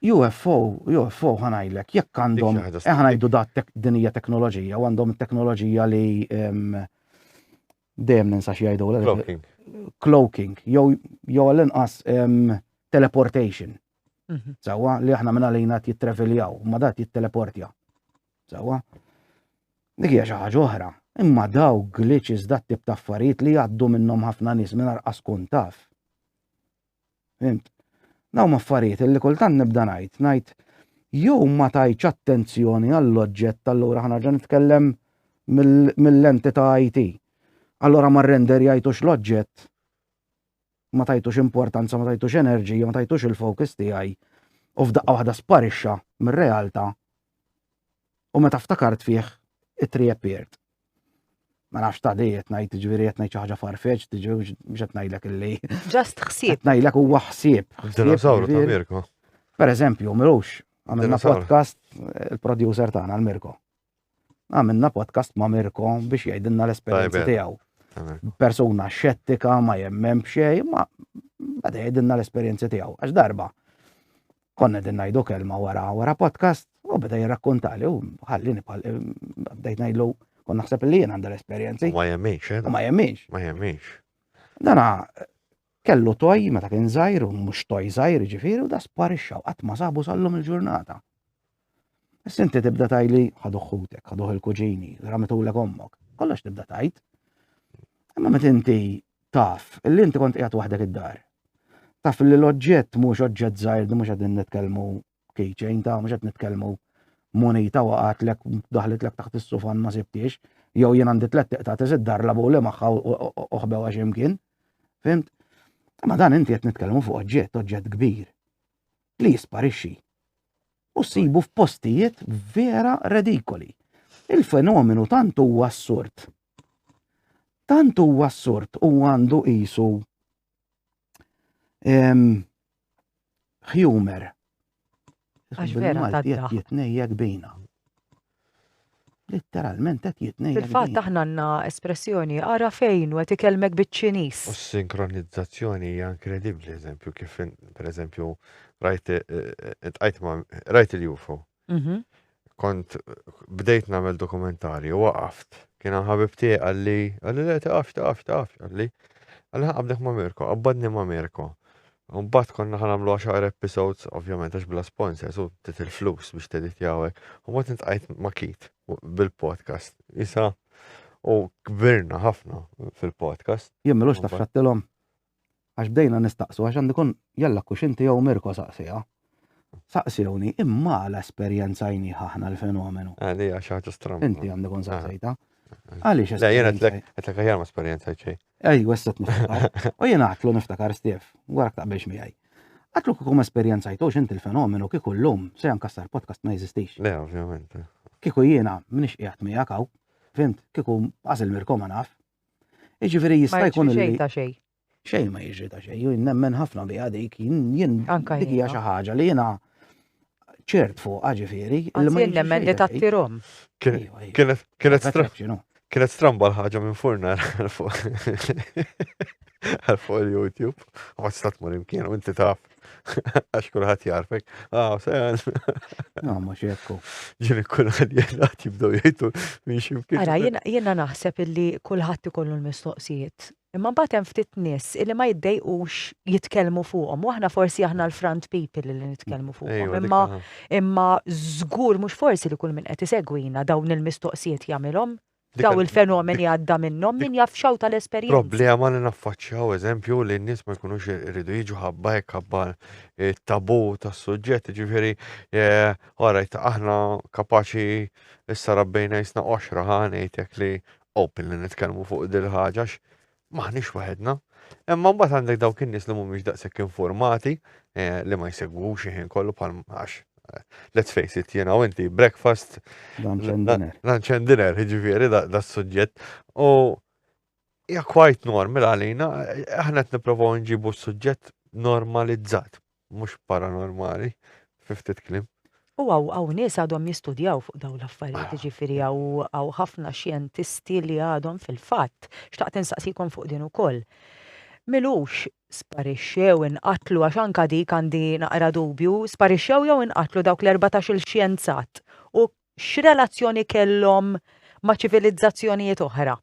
UFO ħanajlek, jekk għandhom, Dik xi ħaġa ħanajdu dinija teknoloġija, u għandhom teknoloġija li dejjem ninsa xi jgħidu Cloaking. cloaking, jew l-inqas teleportation. Sawa, li aħna minn għalina jittraveljaw, ma dat jitteleportja. Sawa? Dik hija xi ħaġa oħra. Imma daw glitches dat tip ta' affarijiet li jgħaddu minnhom ħafna nies mingħajr qas taf. Fimt? Daw ma' affarijiet li kultant nibda ngħid jew ma tajtx attenzjoni għall-oġġett, allura ħana ġa nitkellem mill-entità IT. Allora ma rrender jgħidux l-oġġett, ma tajtux importanza, ma tajtux enerġija, ma tajtux il-focus tiegħi, u f'daqqa waħda sparixxa mir-realtà, u meta ftakart fih it reappeared. Ma nafx ta' diet ngħid ġifieri qed ngħid xi ħaġa farfetx, biex qed ngħidlek illi. Just ħsieb. Qed ngħidlek huwa ħsieb. Dinosawru ta' Mirko. Pereżempju, Mirux, għamilna Dinosaur. podcast, il-producer tagħna l-Mirko. Għamilna podcast ma' Mirko biex jgħidilna l-esperjenzi Tajbet. tiegħu. Persuna xettika, ma jemmem b'xejn, ma bada jgħidilna l-esperjenzi tiegħu. Għax darba konna din ngħidu kelma wara podcast u beda jirrakkontali u ħallini bdejt ngħidlu kon naħseb li jien għandha l-esperjenzi. Ma jemmiex, Ma jemmiex. Ma jemmiex. Dana kellu toj meta kien żgħir u mhux toj żgħir ġifieri u da sparixxa u qatt ma sabu sallum il-ġurnata. Issa inti tibda tajli ħaduh ħutek, ħaduh il-kuġini, rametulek ommok. Kollox tibda tajt. Imma meta inti taf illi inti kont qiegħed waħdek id-dar. Taf li l-oġġett mhux oġġett żgħir li mhux qegħdin nitkellmu keychain ta' mhux qed nitkellmu moneta waqgħetlek daħlitlek taħt is-sufan ma sibtiex, jew jien għandi tliet tiqta' tiżid darlabu li magħha oħbew għax imkien. Fimt? Ma dan inti qed nitkellmu fuq oġġett kbir li jisparixxi. U sibu f'postijiet vera redikoli. Il-fenomenu tant huwa assurd. Tant huwa assurd u għandu qisu humor. Għax vera taddaħ. Jitnejjek bejna. Literalment qed jitnejjek. Fil-fatt aħna għandna espressjoni ara fejn u qed ikellmek biċ-Ċiniż. U s-sinkronizzazzjoni hija inkredibbli, eżempju, kif pereżempju rajt il-UFO. Kont bdejt nagħmel dokumentarju, waqaft. Kien ħabib tiegħi għalli le taqaf, għalli ħaqabdek ma' Mirko, qabbadni ma' Mirko. Mbagħad konna ħanamlu 10 episodes, ovvjament għax bla sponsors, u tit il-flus biex teditjawek. U mbagħad intqajt ma' Kit bil-podcast. Isa u kbirna ħafna fil-podcast. Jien milux taf xattilhom. Għax bdejna nistaqsu għax għandikun jalla kux inti jew Mirko saqsija. Saqsjoni imma l-esperjenzajni ħaħna l-fenomenu. Għalli xi ħaġa stramba. Inti għandikun saqsejta. Għaliex Le, jien għetlek aħjar ma esperjenza ċej. Ej, wessat niftakar. U jien għatlu niftakar Stef, għarak taqbex miegħi. Għatlu kikum esperjenzajtux inti l-fenomenu kieku l-lum, Sayan Cassar podcast ma jeżistix. Le, ovvjament. Kieku jiena minix qiegħed miegħek hawn, fimt, kieku għażel Mirko ma naf. Jiġifieri jista' jkun xejn ta' xejn. Xejn ma jiġri ta' xejn, jien nemmen ħafna biha dik, jien Anka dik hija xi ħaġa li jiena ċert fuq ġifieri. Jien nemmen li tattirhom. Kienet stramba l-ħagġa minn furna għal-fuq il-YouTube. Għad stat Flimkien u inti taf. Għax kulħadd jarfek. Sayan. Ma xekku. Ġini kulħadd jgħat jibdew jgħidu minn ximkien. Ara, jiena naħseb illi kulħadd ikollu l-mistoqsijiet. Imma mbagħad hemm ftit nies illi ma jiddejqux jitkellmu fuqhom. U aħna forsi aħna l-front people li nitkellmu fuqhom. Imma żgur mhux forsi li kull min qed isegwina dawn il-mistoqsijiet jagħmilhom. Daw il-fenomeni għadda minnhom min jafxaw tal-esperjenza. Problema li naffaċċjaw eżempju li n-nies ma jkunux iridu jiġu ħabba ħabba tabu tas-suġġett, ġifieri orajt aħna kapaċi issa rabbejna jisna 10 ħanejtek li open li nitkellmu fuq dil ħaġa maħniex waħedna. Imma mbagħad għandek dawk in-nies li mhumiex daqshekk informati li ma jsegwux ħin kollu bħal għax. Let's face it, u inti breakfast, lunch and dinner, ġifieri da s-suġġett. U hija quite normal għalina, aħna qed nipprovaw nġibu s-suġġett normalizzat, mhux paranormali, fi ftit kliem. U għaw nies għadhom jistudjaw fuq daw l-affarijiet, ġifiri għaw ħafna xjentisti li għadhom fil-fatt. Xtaqt insaqsikom fuq din ukoll. Milux sparixxew inqatlu għax anka dik għandi naqra dubju, sparixxew jew inqatlu dawk l-14 xjenzat u x'relazzjoni kellhom ma' ċivilizzazzjonijiet oħra.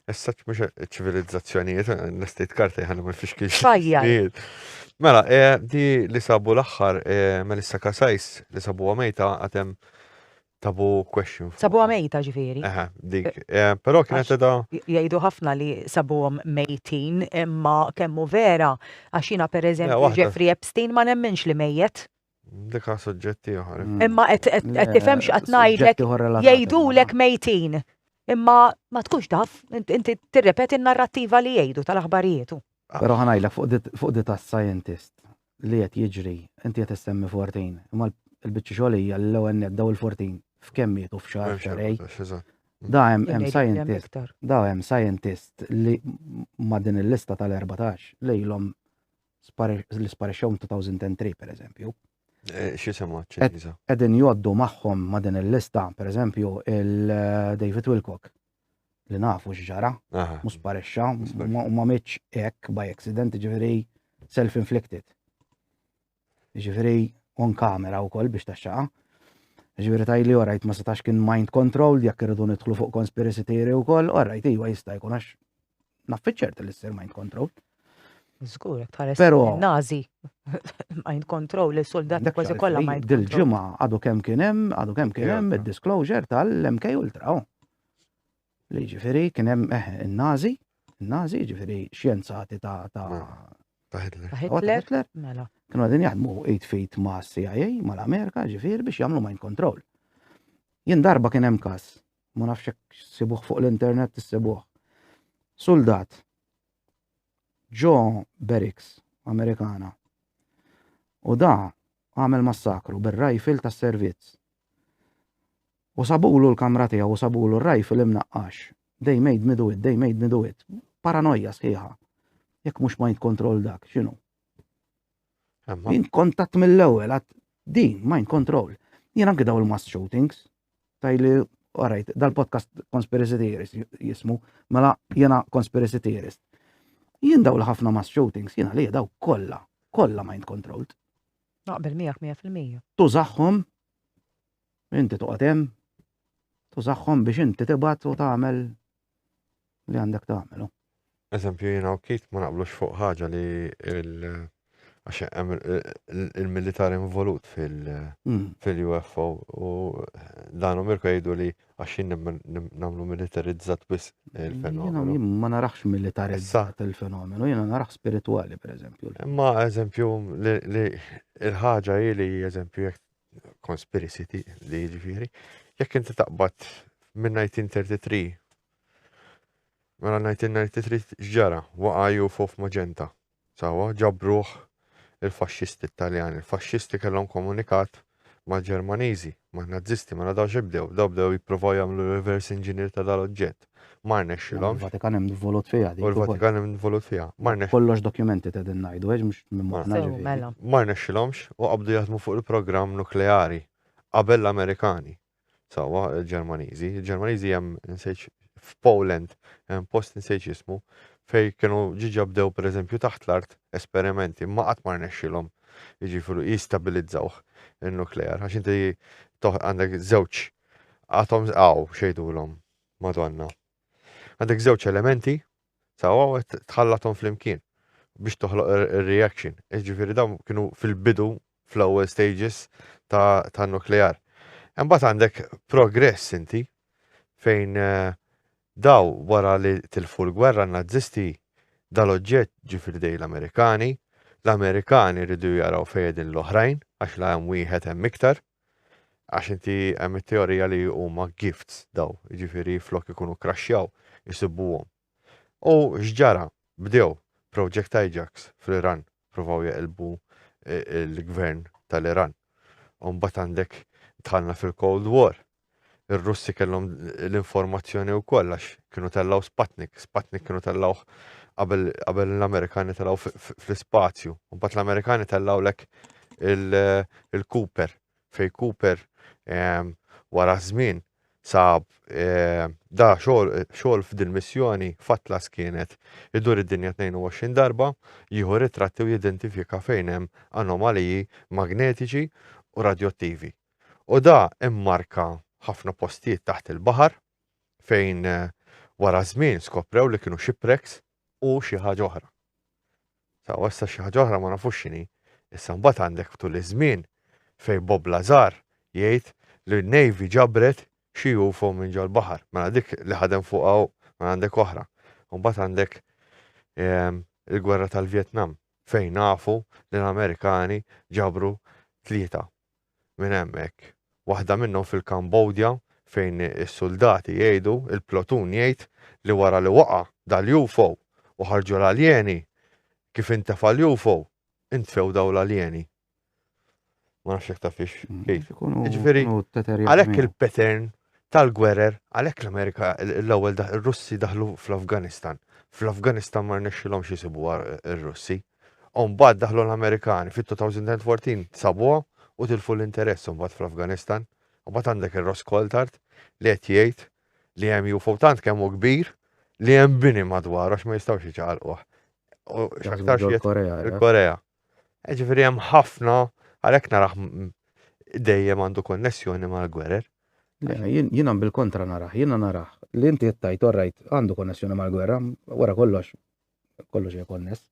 Essaċ mux ċivilizzazzjonijiet, n-estate karta jħanna ma fiex kiex. Fajjal. Mela, di li sabu l-axħar, Melissa Cassajs li sabu għamejta għatem tabu question. Sabu għamejta ġifiri. Dik. Pero kienet da. Jgħidu ħafna li sabu mejtin, imma kemmu vera, għaxina per eżempju Jeffrey Epstein ma nemminx li mejjet. Dika soġġetti uħar. Imma qed tifhemx qed ngħidlek jgħidulek mejtin. Imma ma tkunx taf, inti tirrepeti n-narrattiva li jgħidu tal-aħbarijiet. Pero ħanajlek fuq di tas-scientist li qed jiġri, inti qed issemmi 14. Imma l-biċċa xogħol hija l-ewwel daw il-14 f'kemm mietu f'xahar xarej. Da hemm scientist li ma' din il-lista tal-14 lejlhom li sparixxew 2003 pereżempju. Xi semma ċiniża. Qegħdin jgħoddu magħhom ma' din il-lista, pereżempju il-David Wilcock li nafu x'ġara, mhux sparixxa, u ma mitx hekk by accident, ġifieri self-inflicted. Ġifieri on camera wkoll biex taxxaqa. Ġifieri tajli orajt ma setax kien mind control, jekk irridu nidħlu fuq conspiracy theory wkoll, orajt iwa jista' jkun għax naffiċċert li ssir mind control. Żgur, tħares nazi mind control, il-soldati kważi kollha mind control. Dil-ġimgħa għadu kemm kien hemm id-disclosure tal-MK Ultra. Li ġifieri kien hemm in-Nazi ġifieri xjenzati ta' Hitler. Mela. Kienu għadin jaħdmu 8 feet ma' CIA mal-Amerika ġifieri biex jagħmlu mind control. Jien darba kien hemm każ, ma nafx hekk sibuh fuq l-internet issibuh. Soldat Joe Barracks, Amerikana. U da għamel massakru bir-rajfil tas-servizz. U sabulu l-kamra tiegħu u sabulu r-rajfil imnaqqax. They made me do it. Paranoja sħiħa. Jekk mhux mind control dak, x'inhu? Jien kontatt mill-ewwel għad din mind control. Jien anke daw il-mass shootings. Tajli, alright, dal-podcast conspiracy theorist jismu, mela jiena conspiracy theorist. Jien daw ħafna mass shootings, jiena li daw kollha mind controlled. Naqbel 100%. Tużaħħom, inti toqgħod hemm, tużaħħom biex inti tibgħat u tagħmel li għandek tagħmelu. Eżempju, jiena u Kit ma naqblux fuq ħaġa li il-militar involut fil-UFO u dan Mirko jgħidu li għaxin namlu militarizzat bis il-fenomenu. Jena ma narax militarizzat il-fenomenu, jena narax spirituali per eżempju. Ma eżempju li il-ħaġa li eżempju conspiracy li ġifiri, jekk inti taqbad minn 1933 mela 1993 ġara waqa' UFO f'Maġenta. Sawa, ġabruh il-faxxisti Italjani. Il-faxxisti kellhom komunikat ma' Ġermaniżi, ma' Nazzisti, ma' nadaw xibdew. Daw bdew jippruvaw jagħmlu reverse engineer ta' dal-oġġett. Ma rnexxilhomx. Il-Vatikan hemm involut fiha dik. U l-Vatikan hemm involut fiha. Kollox dokumenti ta' din ngħidu, mhux minn moħħna. Ma rnexxilhomx u qabdu jaħdmu fuq il-programm nukleari qabel l-Amerikani. Sawa, il-Ġermaniżi. Il-Ġermaniżi hemm insejx f'Poland, hemm post insejx jismu, fej kienu ġiġa bdew per eżempju taħt l-art esperimenti ma qatt ma rnexxilhom jiġifieri jistabilizzawh in-nuklear għax inti għandek żewġ atoms xejdulhom madwarna. Għandek żewġ elementi sawa tħallathom flimkien biex toħloq ir-reaction. Jiġifieri dawn kienu fil-bidu fl-ewwel stages tan-nuklear. Imbagħad għandek progress inti fejn daw wara li tilfu l-gwerra n-Nazzisti dal-oġġett ġifieri dej l-Amerikani rridu jaraw fejn l-oħrajn għax la hemm wieħed hemm iktar għax inti hemm it-teorija li huma gifts daw, jiġifieri flok ikunu kraxxjaw isibuhom. U x'ġara bdew Project Ajax fl-Iran provaw jeqilbu l-gvern tal-Iran. U mbagħad għandek dħalna fil-Cold War. Ir-Russi kellhom l-informazzjoni wkoll għax kienu tellaw Sputnik kienu tellaw qabel l-Amerikani tellaw fl-ispazju. Mbagħad l-Amerikani tellaw lek il-Cooper fej Cooper wara żmien sab da xogħol f'din missjoni f'Atlas kienet idur id-dinja 22 darba, jieħu ritratti u jidentifika fejn hemm anomaliji magnetiċi u radioattivi. U da immarka ħafna postijiet taħt il-baħar fejn wara żmien skoprew li kienu shipwrecks u xi ħaġa oħra. Sa issa xi ħaġa oħra ma nafux x'inhi. Issa mbagħad għandek tul iż-żmien fejn Bob Lazar jgħid li n-Navy ġabret xi UFO minn ġol baħar. Mela dik li ħadem fuqha ma għandek oħra. Mbagħad għandek il-gwerra tal-Vjetnam fejn nafu li l-Amerikani ġabru 3 minn hemmhekk. Waħda minnhom fil-Kambodja fejn is-soldati jgħidu, il-plotun jgħid li wara li waqa' dal-UFO u ħarġu l-aljeni kif intefa' l-UFO intfew daw l-aljeni. Ma nafx jekk tafix kif. Jiġifieri għalhekk il-pattern tal-gwerer, għalhekk l-Amerika l-ewwel ir-Russi daħlu fl-Afganistan. Fl-Afganistan ma rnexxilhomx jisibu ir-Russi. U mbagħad daħlu l-Amerikani fit-2014 sabuha u tilfu l-interess mbagħad fl-Afganistan. U mbagħad għandek ir-Ross Coulthard li qed jgħid li hemm UFO tant kemm hu kbir li hemm bini madwar għax ma jistgħux jiċċaqalquh. U x'aktarx il-Korea. Ġifieri hemm ħafna għalhekk naraħ dejjem għandu konnessjoni mal-gwerer. Jiena bil-kontra naraħ li inti jettajt orrajt għandu konnessjoni mal-gwerra, wara kollox hija konness.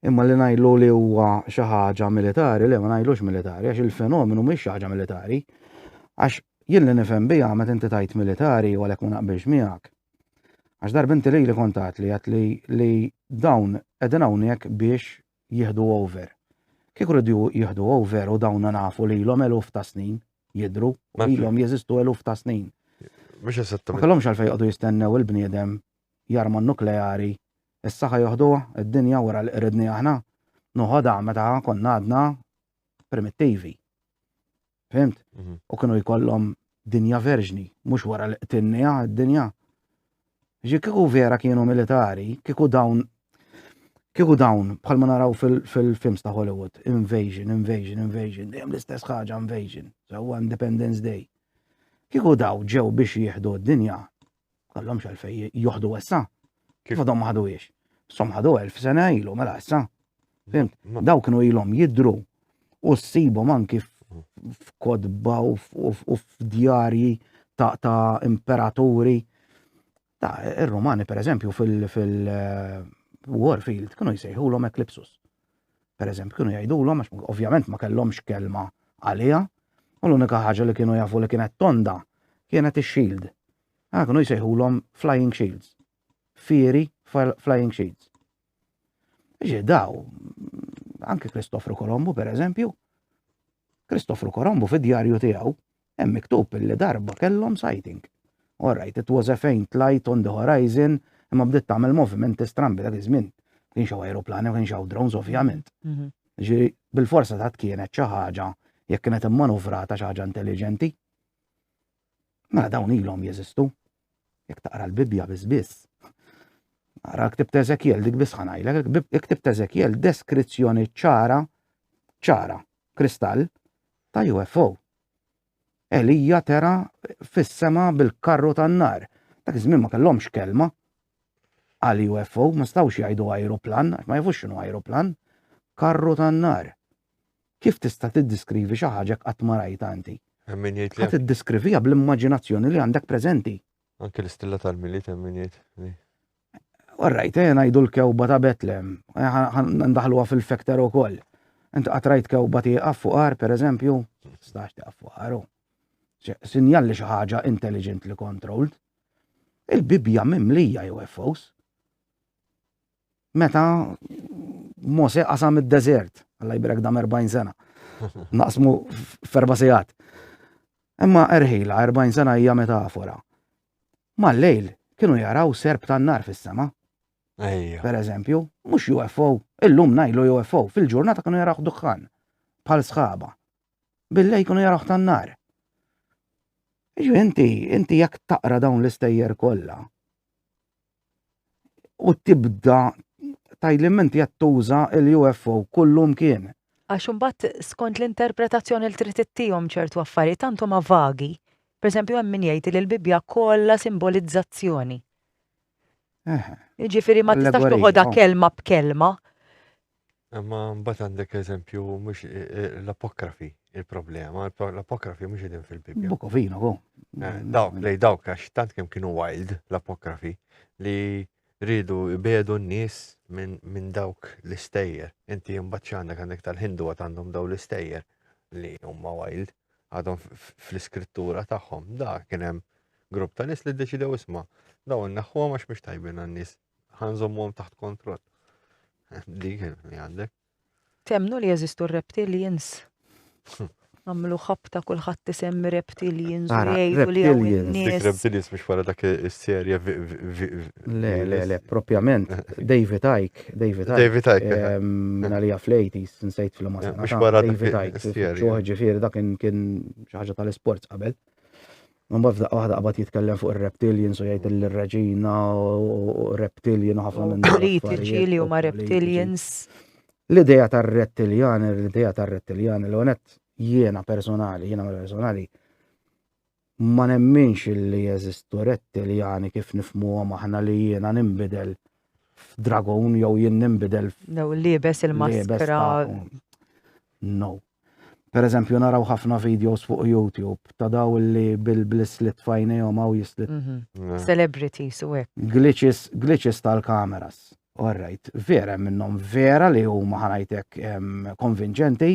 Imma li ngħidlu li huwa xi ħaġa militari, le ma ngħidlux militari, għax il-fenomenu mhix xi ħaġa militari. Għax jien li nifhem biha meta inti tajt militari u għalhekk ma naqbilx miegħek. Għax darba inti li kontat li għat li dawn qegħdin hawnhekk biex jieħdu over. Kieku rridu jieħdu over u dawn nafu li ilhom eluf ta' snin jidhru, ilhom jeżistu eluf ta' snin. Ma kellhomx għalfejn jqogħdu jistennew il-bniedem jarma nukleari, is-saħħa joħduha id-dinja wara li qridni aħna noħodha meta konna għadna primittivi. Fimt? U kienu jkollhom dinja verġni, mhux wara li qtilniha id-dinja. Kieku vera kienu militari, kieku dawn bħalma naraw fil-films ta' Hollywood, invasion, dejjem l-istess ħaġa invasion, sewwa Independence Day. Kieku daw ġew biex jieħdu d-dinja, kellhomx għalfejn joħdu issa. Kif għadhom ma ħadux? Som ħadu 1000 sena ilu mela issa. Fimt? Daw kienu ilhom jidhru u ssibhom anki f'kodba u f'djarji ta' imperaturi. Ir-Rumani pereżempju fil-Warfield kienu jsejħulhom Eclipsus. Pereżempju kienu jgħidulhom għax ovvjament ma kellhomx kelma għaliha, u l-unika ħaġa li kienu jafu li kienet tonda kienet ix-shield. Kienu jsejħulhom flying shields. Fieri flying shields. Daw, anke Kristofru Kolombu pereżempju. Kristofru Kolombu fid-djarju tiegħu hemm miktub li darba kellhom sighting. All right, it was a faint light on the horizon, imma bdiet tagħmel movimenti strambi dak iż-żmien. Kienx hawn aeroplani, kienx hawn drones ovvjament. Ġifieri bil-forsa tat kienet xi ħaġa jekk kienet immanuvrata xi ħaġa intelligenti. Mela dawn ilhom jeżistu. Jekk taqra l-Bibja biss. Ara ktib ta' Eżekjel dik biss ħanajlek, ktib ta' Eżekjel deskrizzjoni ċara, kristall ta' UFO. Elija tera fis-sema bil-karru tan-nar. Dak iż-żmien ma kellhomx kelma għal UFO, ma stawx jgħidu ajruplan, ma jafux x'inhu ajruplan, karru tan-nar. Kif tista' tiddiskrivi xi ħaġa qatt ma rajta inti? Ħadd tiddiskrivija bl-immaġinazzjoni li għandek preżenti. Anke l-istilla tal-miliet hemm min jgħid. Orrajt, ngħidu l-kewba ta' Betlem, ndaħluha fil-fekter ukoll. Inti qatt rajt kewba tieqaf fuqar pereżempju, tistax tieqaf fuqar. Sinjal li xi ħaġa intelligently controlled. Il-Bibja mimlija UFOs. Meta Mose qasam id-deżert, Alla jbrek dam 40 sena. Naqsmu f'4 sigħat. Imma erħila 40 sena hija metafora. Mal-lejl kienu jaraw serb tan-nar fis-sema. Pereżempju, mhux UFO, illum ngħidlu UFO, fil-ġurnata kienu jaraw dukkan bħal sħaba. Bil-lejl kienu jaraw tan-nar. Inti jekk taqra dawn l-istejjer kollha u tibda tajlim inti qed tuża l-UFO kullum kien Għax imbagħad skont l-interpretazzjoni li trid ittihom ċertu affarijiet tantu ma vagi. Pereżempju hemm min jgħid li l-Bibja kollha simbolizzazzjoni. Jiġifieri ma tistax Allegorija, toħodha oh. kelma b'kelma. Imma mbagħad għandek eżempju mhux l-apokrafi il-problema, l-apokrafi mhux qegħdin fil-Bibja. Book of Enoch, oh. Dawk għax tant kemm kienu wild l-apokrafi li rridu jbedu n-nies minn dawk l-istejjer. Inti mbagħad għandek tal-Hindu għandhom daw l-istejjer li huma wild għadhom fl-iskrittura tagħhom. Da kien hemm grupp ta' nies li ddeċidew isma' daw inneħħuhom għax mhux tajbin għan-nies. Ħanżommuhom taħt kontroll. Dik li għandek. Temnu li jeżistu reptilians. Għamlu ħabta kulħadd isemmi reptilians u jgħidu li hawn reptilians. Dik in-nies. reptilians mhux wara dak is-serje Le, propjament. David Icke. Minna li għaflejtis, nsejt fil-masana. Mhux wara dak David Icke. is-serje. ċoħ ġifieri dak kien xi ħaġa tal-isports qabel. Ma f'daqqa waħda qabad jitkellem fuq ir-reptilians u jgħid il-reġina u reptilian u ħafna minn Politiċi li huma reptilians. L-idea tar-reptiljan l-onet jiena personali ma nemminx li jeżistu rettiliani kif nifhmuhom aħna li jiena nimbidel f'dragon jew jien nimbidel Daw liebes il-maskra. No. Per eżempju naraw ħafna videos fuq YouTube ta' daw li bil-slit fajnejhom hawn jislit Celebrities u hekk. glitches tal-kameras. Alright, vera minnhom vera li huma ħanajtek konvinċenti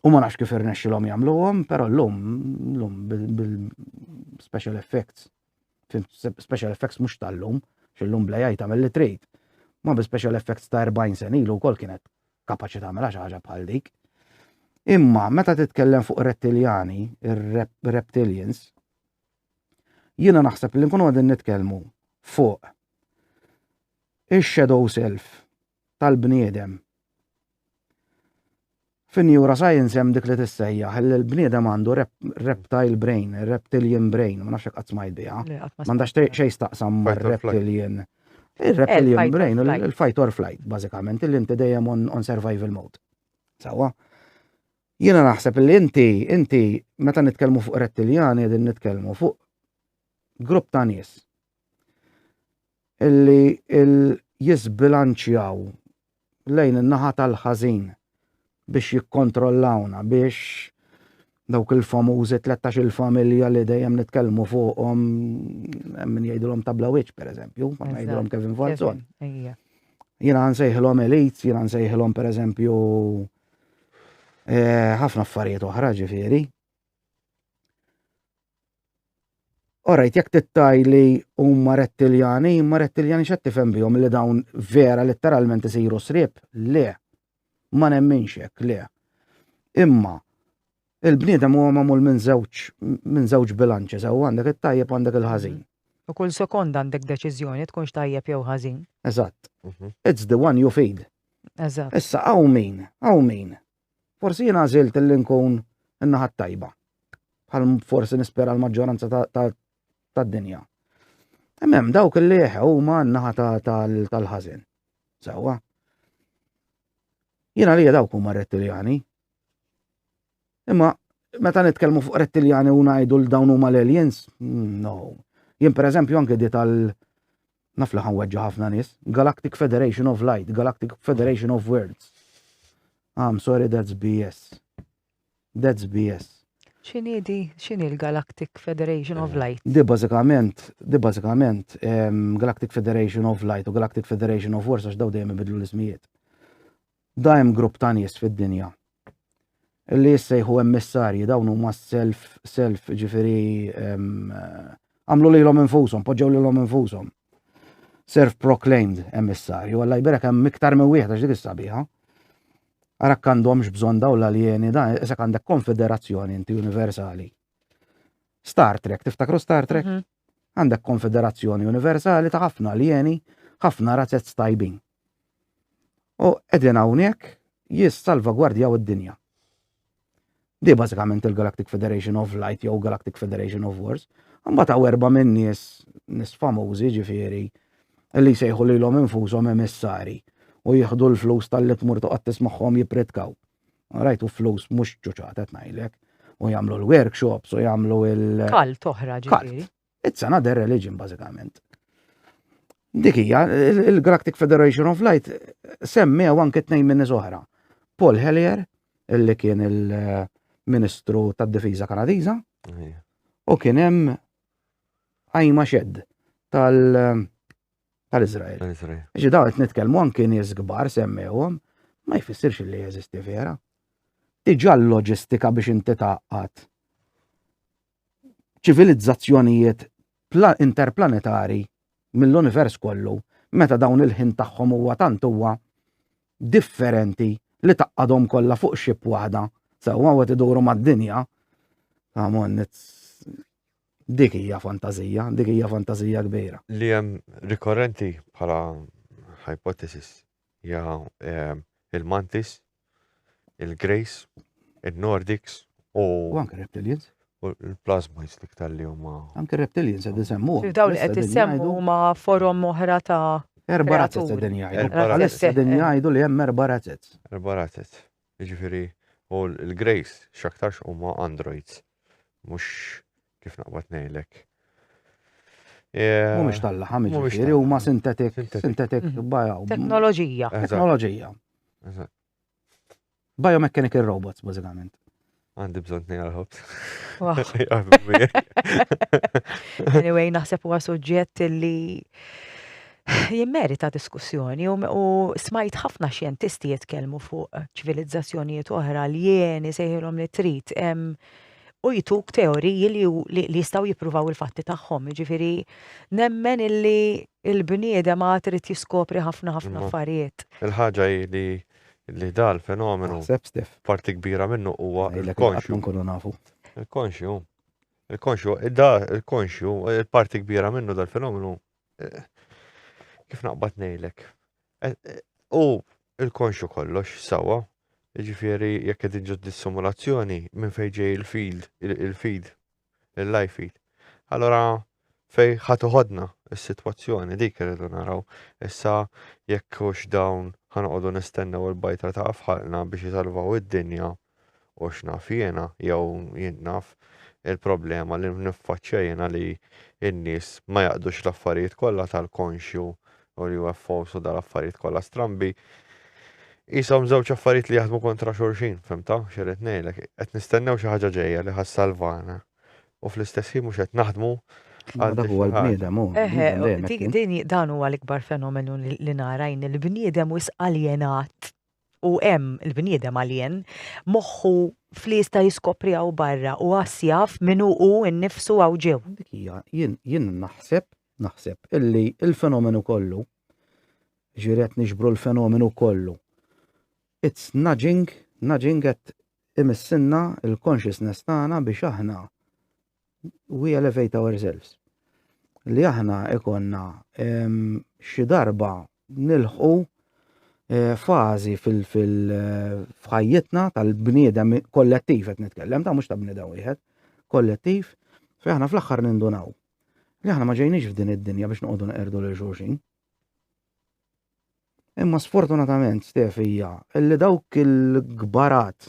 u ma nafx kif irnexxilhom jagħmluhom, però llum bil-special effects. Special effects mhux tal-lum, x'illum bla jgħid tagħmel li trid. Ma bi-special effects ta' 40 sen ilu wkoll kienet kapaċi tagħmel xi ħaġa bħal dik. Imma meta titkellem fuq rettiliani, ir-reptilians, jiena naħseb li nkunu għadin nitkellmu fuq ix-shadow self tal-bniedem. Fin-neuroscience hemm dik li tissejjaħ li l-bniedem għandu reptile brain, reptilian brain, ma nafx hekk qatt smajt biha. M'għandax xejn staqsam mar-reptilian. Il-reptilian brain, il-fight or flight, bażikament, li inti dejjem on survival mode. Sawa? Jiena naħseb li inti meta nitkellmu fuq rettiliani qegħdin nitkellmu fuq grupp ta' nies illi jisbilanċjaw lejn in-naħa tal-ħażin biex jikkontrollawna biex dawk il-famużi 13 il-familja li dejjem nitkellmu fuqhom min jgħidulhom tabla wiċċ pereżempju, ma jgħidulhom Kevin Falzon. Jiena nsejħilhom elites, jiena nsejħilhom pereżempju ħafna affarijiet oħra ġifieri. Orajt, jekk tittaj li huma rettiliani x'qed tifhem bihom li dawn vera letteralment isiru srieb? Le. Ma nemminx hekk, le. Imma il-bniedem huwa magħmul minn żewġ bilanċi sew għandek it-tajjeb għandek il-ħażin. U kull sekonda għandek deċiżjoni tkunx tajjeb jew ħażin. Eżatt. It's the one you feed. Eżatt. Issa hawn min. Forsi jiena għażilt li nkun in-naħa tajba. Bħal forsi nispera l-maġġoranza tad-dinja. Hemm dawk li huma n-naħa tal-ħażin. Sewwa. Jiena li dawk huma rettiliani. Imma meta nitkellmu fuq rettiliani u ngħidu l dawn huma l-aliens, no. Jien pereżempju anke di naf li ħanweġġa' ħafna nies, Galactic Federation of Light, Galactic Federation of Worlds. I'm sorry, that's BS. That's BS. X'inhi l-Galactic Federation of Light? Di bażikament Galactic Federation of Light u Galactic Federation of Worlds għax daw dejjem ibidlu l-ismijiet. Da hemm grupp ta' nies fid-dinja li jissejħu emissarji dawn huma self ġifieri għamlu lilhom infushom, poġġew lilhom infushom. Self-proclaimed emissarju, alla jberek hemm iktar minn wieħed għax dik is-sabiħa. Arak għandhomx bżonn dawn l-alieni da, isek għandek konfederazzjoni inti universali. Star Trek, tiftakru Star Trek? Għandek konfederazzjoni universali ta' ħafna alieni, ħafna razzezz tajbin. U qegħdin hawnhekk jissalvagwardjaw id-dinja. Di bażikament il-Galactic Federation of Light jew Galactic Federation of Wars. Mbagħad hawn erba' minn nies famużi ġifieri li jsejħu lilhom infushom emissari u jieħdu l-flus tal-li tmur toqgħod tismagħhom jipritkaw. Rajtu flus mhux ċuċatet ngħidlek. U jagħmlu l-workshops u jagħmlu Kalt oħra ġifieri. It's another religion bażikament. Dik hija il-Galactic Federation of Light semmew anke tnejn minn nies oħra. Paul Hellyer, illi kien il-Ministru tad-Difiża Kanadiża, u kien hemm Ajma Xedd tal-Iżrael. Ġi daw qed nitkellmu anke nies kbar semmewhom, ma jfissirx li jeżisti vera. Diġà l-loġistika biex inti taqqat ċivilizzazzjonijiet interplanetari mill-univers kollu, meta dawn il-ħin tagħhom huwa tant huwa differenti li taqqadhom kollha fuq xib waħda, sewwa qed iduru mad-dinja. Dik hija fantażija kbira. Li hemm rikorrenti bħala hypothesis hija il-Mantis, il-Grace, il-Nordics u anke reptilians. Il-plasmoids dik tal-li huma. Anke reptilians qed isemmu. Dawn li qed isemmu ma forom oħra ta' erba' razzet qegħdin jgħidu. Għalissa qegħdin jgħidu li hemm erba' razzet. Erba' razzet. Jiġifieri u l-Grace x'aktarx huma androids. Mhux kif naqbad ngħidlek. Mhumiex tal-laħam jiġifieri huma synthetic teknoloġija. Teknoloġija. Biomechanical robots bażikament. Għandi bżonn ngħidħob. Anyway, naħseb huwa suġġett li jimmerita diskussjoni u smajt ħafna xjentisti jitkellmu fuq ċivilizzazzjonijiet oħra li jien sejħilhom li trid u jituk teoriji li jistgħu jippruvaw il-fatti tagħhom. Jiġifieri nemmen illi l-bniedem ma trid jiskopri ħafna affarijiet. Il-ħaġa li dal fenomenu parti kbira minnu huwa il-konxju. Il-konxju. Il-konxju, il-parti kbira minnu dal-fenomenu kif naqbad ngħidlek. U il-konxju kollox sawa, jiġifieri jekk qed inġu dis-simulazzjoni minn fejn ġej il-feed, il-live feed. Allora fej ħatuħodna is-sitwazzjoni dik irridu naraw. Issa jekk hux dawn ħanoqogħdu nistennew il-bajtra ta' fħalna biex jisalvaw id-dinja u x'naf jiena jew jien naf il-problema li niffaċċja li n-nies ma jaqdux l-affarijiet kollha tal-konxju u l-UFOs u dal-affarijiet kollha strambi. Ishom żewġ affarijiet li jaħdmu kontra xulxin, fimta? Xirrid ngħidlek, qed nistennew xi ħaġa ġejja li ħassalvana. U fl-istess ħin mhux qed naħdmu dak huwa l-bniedem dan huwa l-ikbar fenomenu li narajn il-bniedem wis aljenat u hemm il-bniedem aljen moħħu fl-ista jiskopri għaw barra u għasjaf minnu u n-nifsu għaw ġew. Dik hija jien naħseb illi il-fenomenu kollu ġiret nixbru l-fenomenu kollu. It's nudging at imissinna il-consciousness tagħna biex aħna we elevate ourselves. Li aħna ikonna xi darba nilħu fażi f'ħajjitna tal-bniedem kollettiv qed nitkellem ta' mhux ta' bniedem wieħed, kollettiv, fejn aħna fl-aħħar nindunaw. Li aħna ma ġejniex f'din id-dinja biex noqogħdu neqerdu lil xulxin. Imma sfortunatament Stefija, illi dawk il-gbarat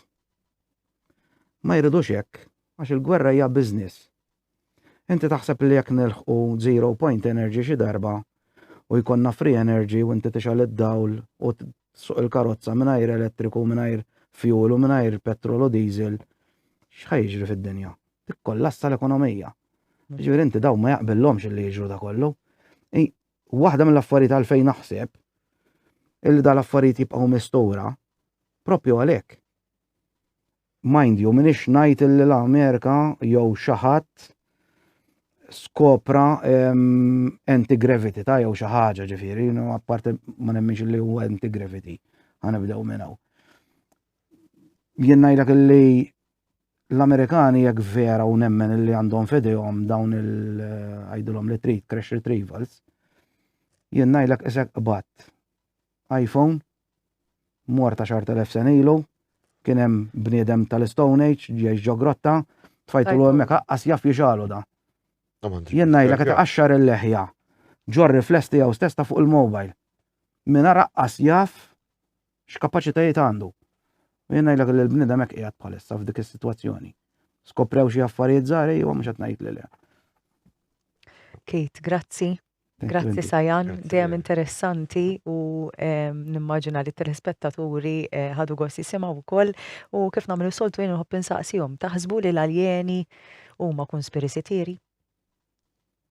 ma jridux hekk għax il-gwerra hija business. Inti taħseb li jekk nilħqu 0 point energy xi darba u jkollna free energy u inti tixgħal id-dawl u suq il-karozza mingħajr elettriku, mingħajr fuel u mingħajr petrol u diesel, x'ħajġri fid-dinja? Tikkollassa l-ekonomija. Ġifieri inti daw ma jaqbillhomx li jiġru da kollu. Waħda mill-affarijiet għalfejn naħseb illi dal-affarijiet jibqgħu mistura proprju għalhekk. Mind you, minix ngħid illi l-Amerika jew xi ħadd skopra anti-gravity ta' jew xi ħaġa ġifieri, apparti ma nemminx li huwa anti-gravity. Ħanibdew minn hawn. Jien ngħidlek illi l-Amerikani jekk vera u nemmen illi għandhom fidejhom dawn il-għajdulhom crash retrievals, jien ngħidlek isek qabatt iPhone morta 10,000 sena ilu, kien hemm bniedem tal-Stone Age ġiex ġogrotta, tfajtulu hemmhekk aqqas jaf jixalu da. Jien ngħidlek qed iqaxxar il-leħja, ġor rifless tiegħu stess fuq il-mobile. Mingħajr aqqas jaf x'kapaċitajiet għandu. U jien ngħidlek li l-bniedem hekk qiegħed bħalissa f'dik is-sitwazzjoni. Skoprew xi affarijiet żgħar jew mhux qed ngħid li le. Kate, grazzi. Thank you, Grazzi inti. Sayan, Grazzi dejjem lilek. interessanti u nimmaġina li telespettaturi ħadu gost jisimgħu wkoll u kif nagħmlu soltu jien nħobb insaqsihom taħsbu li l-aljeni huma konspirasi theory?